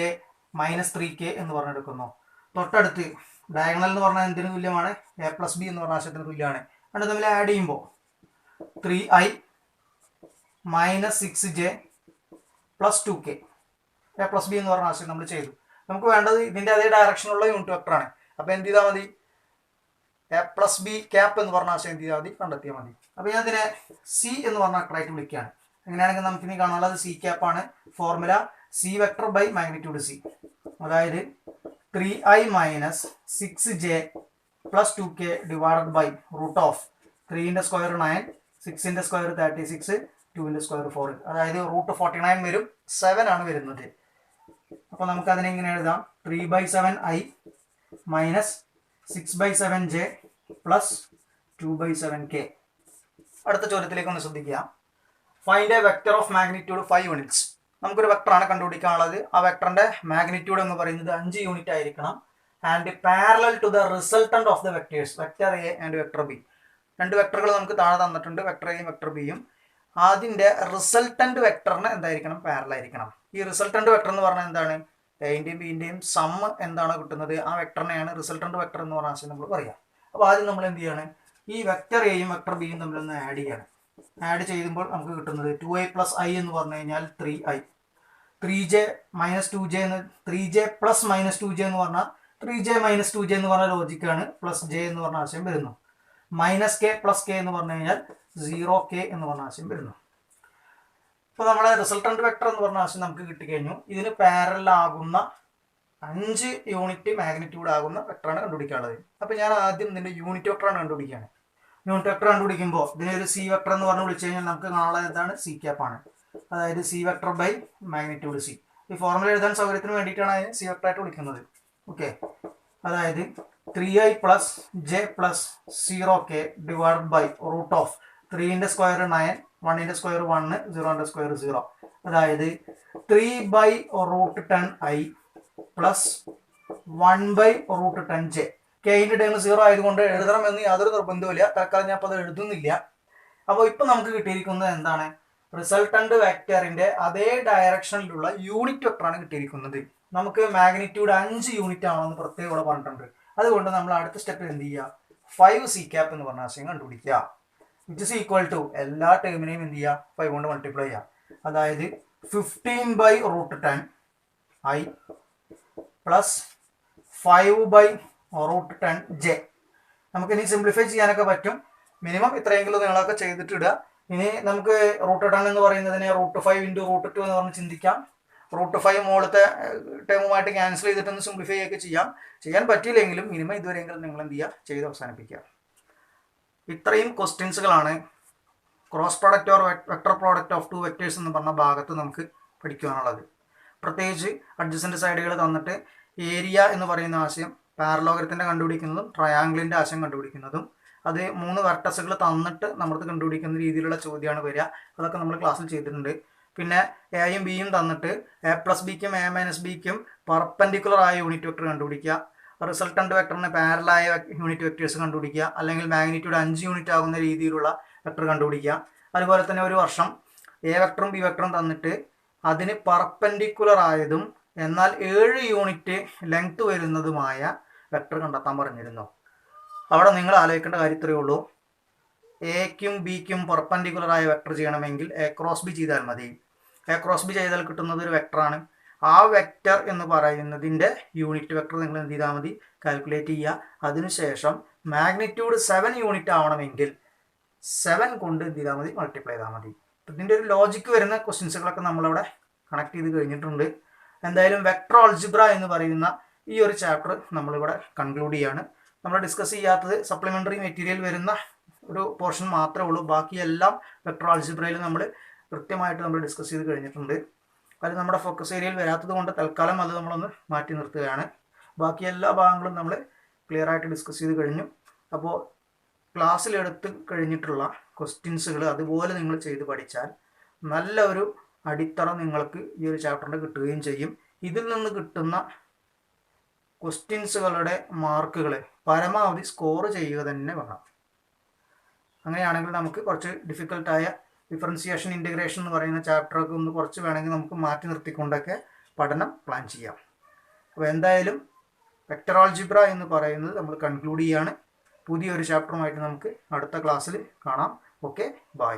minus 3k എന്ന് പറഞ്ഞെടുക്കുന്നു. തൊട്ടടുത്ത് ഡയഗണൽ എന്ന് പറഞ്ഞാൽ എന്തിനു തുല്യമാണ്? എ പ്ലസ് ബി എന്ന് പറഞ്ഞ ആശയത്തിന് തുല്യമാണ്. രണ്ട് തമ്മിൽ ആഡ് ചെയ്യുമ്പോൾ 3i minus 6j plus 2k A plus B എന്ന് പറഞ്ഞ ആശയം നമ്മൾ ചെയ്തു. നമുക്ക് വേണ്ടത് ഇതിൻ്റെ അതേ ഡയറക്ഷനുള്ള യൂണിറ്റ് വെക്ടറാണ്. അപ്പോൾ എന്ത് ചെയ്താൽ മതി? എ പ്ലസ് ബി ക്യാപ്പ് എന്ന് പറഞ്ഞ ആശയം എന്ത് ചെയ്താൽ മതി? കണ്ടെത്തിയാൽ മതി. അപ്പോൾ ഞാൻ ഇതിനെ സി എന്ന് പറഞ്ഞ വെക്ടറായിട്ട് വിളിക്കുകയാണ്. എങ്ങനെയാണെങ്കിൽ നമുക്ക് ഇനി കാണാനുള്ളത് സി ക്യാപ്പാണ്. Formula C vector by magnitude C. അതായത് 3i minus 6j plus 2k divided by root of 3ന്റെ സ്ക്വയർ 9, 6ന്റെ സ്ക്വയർ 36, 2ന്റെ സ്ക്വയർ 4. അതായത് റൂട്ട് 49 വരും. 7 ആണ് വരുന്നത്. അപ്പോൾ നമുക്ക് അതിനെ ഇങ്ങനെ എഴുതാം 3/7i minus 6/7j plus 2/7k. അടുത്ത ചോദ്യത്തിലേക്ക് ഒന്ന് ശ്രദ്ധിക്കുക. Find A vector of magnitude 5 units. നമുക്കൊരു വെക്ടറാണ് കണ്ടുപിടിക്കാനുള്ളത്. ആ വെക്ടറിന്റെ മാഗ്നിറ്റ്യൂഡ് എന്ന് പറയുന്നത് 5 യൂണിറ്റ് ആയിരിക്കണം. And parallel to the resultant of the vectors vector A and vector B. രണ്ട് വെക്ടറുകൾ നമുക്ക് താഴെ തന്നിട്ടുണ്ട്, വെക്ടർ എയും വെക്ടർ ബിയും. അതിൻ്റെ റിസൾട്ടന്റ് വെക്ടറിന് എന്തായിരിക്കണം? പാരലൽ ആയിരിക്കണം. ഈ റിസൾട്ടന്റ് വെക്ടർ എന്ന് പറഞ്ഞാൽ എന്താണ്? എൻ്റെയും ബിൻ്റെയും സമ്മ് എന്താണ് കിട്ടുന്നത്? ആ വെക്ടറിനെയാണ് റിസൾട്ടന്റ് വെക്ടർ എന്ന് പറഞ്ഞ ആശയം നമ്മൾ പറയാം. അപ്പോൾ ആദ്യം നമ്മൾ എന്ത് ചെയ്യാണ്? ഈ വെക്ടർ എയും വെക്ടർ ബിയും തമ്മിലൊന്ന് ആഡ് ചെയ്യാണ്. ആഡ് ചെയ്യുമ്പോൾ നമുക്ക് കിട്ടുന്നത് 2i പ്ലസ് ഐ എന്ന് പറഞ്ഞു കഴിഞ്ഞാൽ 3i, 3j മൈനസ് 2j എന്ന് 3j പ്ലസ് മൈനസ് 2j എന്ന് പറഞ്ഞാൽ 3j മൈനസ് 2j എന്ന് പറഞ്ഞ ലോജിക്കാണ്. പ്ലസ് ജെ എന്ന് പറഞ്ഞ ആശയം വരുന്നു. മൈനസ് കെ പ്ലസ് കെ എന്ന് പറഞ്ഞു കഴിഞ്ഞാൽ 0k എന്ന് പറഞ്ഞ ആശയം വരുന്നു. ഇപ്പോൾ നമ്മുടെ റിസൾട്ടന്റ് വെക്ടർ എന്ന് പറഞ്ഞ ആശയം നമുക്ക് കിട്ടിക്കഴിഞ്ഞു. ഇതിന് പാരലൽ ആകുന്ന 5 യൂണിറ്റ് മാഗ്നിറ്റ്യൂഡ് ആകുന്ന വെക്ടറാണ് കണ്ടുപിടിക്കാനുള്ളത്. അപ്പോൾ ഞാൻ ആദ്യം ഇതിൻ്റെ യൂണിറ്റ് വെക്ടറാണ് കണ്ടുപിടിക്കുകയാണ്. യൂണിറ്റ് വെക്ടർ കണ്ടുപിടിക്കുമ്പോൾ ഇതിനെ ഒരു സി വെക്ടർ എന്ന് പറഞ്ഞ് വിളിച്ചു കഴിഞ്ഞാൽ നമുക്ക് കാണാനുള്ളത് എന്താണ്? സി ക്യാപ്പാണ്. അതായത് C vector by magnitude C. ഈ ഫോർമുല എഴുതാൻ സൗകര്യത്തിന് വേണ്ടിയിട്ടാണ് അതിന് സി വെക്ടറായിട്ട് വിളിക്കുന്നത്. ഓക്കെ, അതായത് 3i plus J plus 0k divide by root of 3ന്റെ സ്ക്വയർ 9, 1ന്റെ സ്ക്വയർ 1, 0ന്റെ സ്ക്വയർ 0. അതായത് 3/√10i പ്ലസ് 1/√10j. കെയിൻ്റെ ടൈം 0 ആയതുകൊണ്ട് എഴുതണം എന്ന് യാതൊരു നിർബന്ധവുമില്ല. തൽക്കാലം ഞാൻ അപ്പോൾ അത് എഴുതുന്നില്ല. അപ്പോൾ ഇപ്പം നമുക്ക് കിട്ടിയിരിക്കുന്നത് എന്താണ്? റിസൾട്ടന്റ് വെക്ടറിന്റെ അതേ ഡയറക്ഷനിലുള്ള യൂണിറ്റ് വെക്ടറാണ് കിട്ടിയിരിക്കുന്നത്. നമുക്ക് മാഗ്നിറ്റ്യൂഡ് 5 യൂണിറ്റ് ആണെന്ന് പ്രത്യേകം ഇവിടെ പറഞ്ഞിട്ടുണ്ട്. അതുകൊണ്ട് നമ്മൾ അടുത്ത സ്റ്റെപ്പ് എന്ത് ചെയ്യുക? 5 സി ക്യാപ്പ് എന്ന് പറഞ്ഞ ആശയം കണ്ടുപിടിക്കുക. വിച്ച് ഇസ് ഈക്വൽ ടു എല്ലാ ടേമിനെയും എന്ത് ചെയ്യുക? 5 കൊണ്ട് മൾട്ടിപ്ലൈ ചെയ്യുക. അതായത് 15/√10 i പ്ലസ് 5/√10 j. നമുക്കിനി സിംപ്ലിഫൈ ചെയ്യാനൊക്കെ പറ്റും. മിനിമം ഇത്രയെങ്കിലും നിങ്ങളൊക്കെ ചെയ്തിട്ട് ഇടുക. ഇനി നമുക്ക് √10 എന്ന് പറയുന്നതിനെ √5 × √2 എന്ന് പറഞ്ഞ് ചിന്തിക്കാം. √5 മുകളിലത്തെ ടേമുമായിട്ട് ക്യാൻസൽ ചെയ്തിട്ടൊന്ന് സിംപ്ലിഫൈ ഒക്കെ ചെയ്യാൻ പറ്റിയില്ലെങ്കിലും മിനിമം ഇതുവരെയെങ്കിലും നിങ്ങൾ എന്ത് ചെയ്യുക? ചെയ്ത് അവസാനിപ്പിക്കുക. ഇത്രയും ക്വസ്റ്റ്യൻസുകളാണ് cross product or vector product of 2 vectors എന്ന് പറഞ്ഞ ഭാഗത്ത് നമുക്ക് പഠിക്കുവാനുള്ളത്. പ്രത്യേകിച്ച് അഡ്ജസൻറ്റ് സൈഡുകൾ തന്നിട്ട് ഏരിയ എന്ന് പറയുന്ന ആശയം, പാരലോഗ്രത്തിൻ്റെ കണ്ടുപിടിക്കുന്നതും ട്രയാങ്കിളിൻ്റെ ആശയം കണ്ടുപിടിക്കുന്നതും, അത് 3 വെർട്ടസുകൾ തന്നിട്ട് നമ്മൾക്ക് കണ്ടുപിടിക്കുന്ന രീതിയിലുള്ള ചോദ്യമാണ് വരിക. അതൊക്കെ നമ്മൾ ക്ലാസ്സിൽ ചെയ്തിട്ടുണ്ട്. പിന്നെ എയും ബിയും തന്നിട്ട് a+bക്കും a-bക്കും പെർപെൻഡിക്കുലർ ആയ യൂണിറ്റ് വെക്ടർ കണ്ടുപിടിക്കുക, റിസൾട്ടന്റ് വെക്ടറിന് പാരലായ യൂണിറ്റ് വെക്ടേഴ്സ് കണ്ടുപിടിക്കുക, അല്ലെങ്കിൽ മാഗ്നിറ്റ്യൂഡ് 5 യൂണിറ്റ് ആകുന്ന രീതിയിലുള്ള വെക്ടർ കണ്ടുപിടിക്കുക. അതുപോലെ തന്നെ ഒരു വർഷം എ വെക്ടറും ബി വെക്ടറും തന്നിട്ട് അതിന് പെർപെൻഡിക്കുലർ ആയതും എന്നാൽ 7 യൂണിറ്റ് ലെങ്ത് വരുന്നതുമായ വെക്ടർ കണ്ടെത്താൻ പറഞ്ഞിരുന്നു. അവിടെ നിങ്ങൾ ആലോചിക്കേണ്ട കാര്യം ഇത്രയേ ഉള്ളൂ. എക്കും ബിക്കും പെർപെൻഡിക്കുലർ ആയ വെക്ടർ ചെയ്യണമെങ്കിൽ A×B ചെയ്താൽ മതി. A×B ചെയ്താൽ കിട്ടുന്നത് ഒരു വെക്ടറാണ്. ആ വെക്ടർ എന്ന് പറയുന്നതിൻ്റെ യൂണിറ്റ് വെക്ടർ നിങ്ങൾ എന്ത് ചെയ്താൽ മതി? കാൽക്കുലേറ്റ് ചെയ്യുക. അതിനുശേഷം മാഗ്നിറ്റ്യൂഡ് 7 യൂണിറ്റ് ആവണമെങ്കിൽ 7 കൊണ്ട് എന്ത് ചെയ്താൽ മതി? മൾട്ടിപ്ലൈ ചെയ്താൽ മതി. ഇതിൻ്റെ ഒരു ലോജിക്ക് വരുന്ന ക്വസ്റ്റ്യൻസുകളൊക്കെ നമ്മളിവിടെ കണക്ട് ചെയ്ത് കഴിഞ്ഞിട്ടുണ്ട്. എന്തായാലും വെക്ടർ ആൾജിബ്ര എന്ന് പറയുന്ന ഈ ഒരു ചാപ്റ്റർ നമ്മളിവിടെ കൺക്ലൂഡ് ചെയ്യാണ്. നമ്മൾ ഡിസ്കസ് ചെയ്യാത്തത് സപ്ലിമെൻ്ററി മെറ്റീരിയൽ വരുന്ന ഒരു പോർഷൻ മാത്രമേ ഉള്ളൂ. ബാക്കിയെല്ലാം വെക്ടർ ആൾജിബ്രയിൽ നമ്മൾ കൃത്യമായിട്ട് നമ്മൾ ഡിസ്കസ് ചെയ്ത് കഴിഞ്ഞിട്ടുണ്ട്. അത് നമ്മുടെ ഫോക്കസ് ഏരിയയിൽ വരാത്തത് കൊണ്ട് തൽക്കാലം അത് നമ്മളൊന്ന് മാറ്റി നിർത്തുകയാണ്. ബാക്കി എല്ലാ ഭാഗങ്ങളും നമ്മൾ ക്ലിയർ ആയിട്ട് ഡിസ്കസ് ചെയ്ത് കഴിഞ്ഞു. അപ്പോൾ ക്ലാസ്സിലെടുത്ത് കഴിഞ്ഞിട്ടുള്ള ക്വസ്റ്റ്യൻസുകൾ അതുപോലെ നിങ്ങൾ ചെയ്ത് പഠിച്ചാൽ നല്ല ഒരു അടിത്തറ നിങ്ങൾക്ക് ഈ ഒരു ചാപ്റ്ററിൻ്റെ കിട്ടുകയും ചെയ്യും. ഇതിൽ നിന്ന് കിട്ടുന്ന ക്വസ്റ്റ്യൻസുകളുടെ മാർക്കുകൾ പരമാവധി സ്കോർ ചെയ്യുക തന്നെ വേണം. അങ്ങനെയാണെങ്കിൽ നമുക്ക് കുറച്ച് ഡിഫിക്കൽട്ടായ ഡിഫറൻസിയേഷൻ ഇൻറ്റഗ്രേഷൻ എന്ന് പറയുന്ന ചാപ്റ്ററൊക്കെ ഒന്ന് കുറച്ച് വേണമെങ്കിൽ നമുക്ക് മാറ്റി നിർത്തിക്കൊണ്ടൊക്കെ പഠനം പ്ലാൻ ചെയ്യാം. അപ്പോൾ എന്തായാലും വെക്ടർ ആൾജിബ്ര എന്ന് പറയുന്നത് നമ്മൾ കൺക്ലൂഡ് ചെയ്യാണ്. പുതിയൊരു ചാപ്റ്ററുമായിട്ട് നമുക്ക് അടുത്ത ക്ലാസ്സിൽ കാണാം. Okay, by.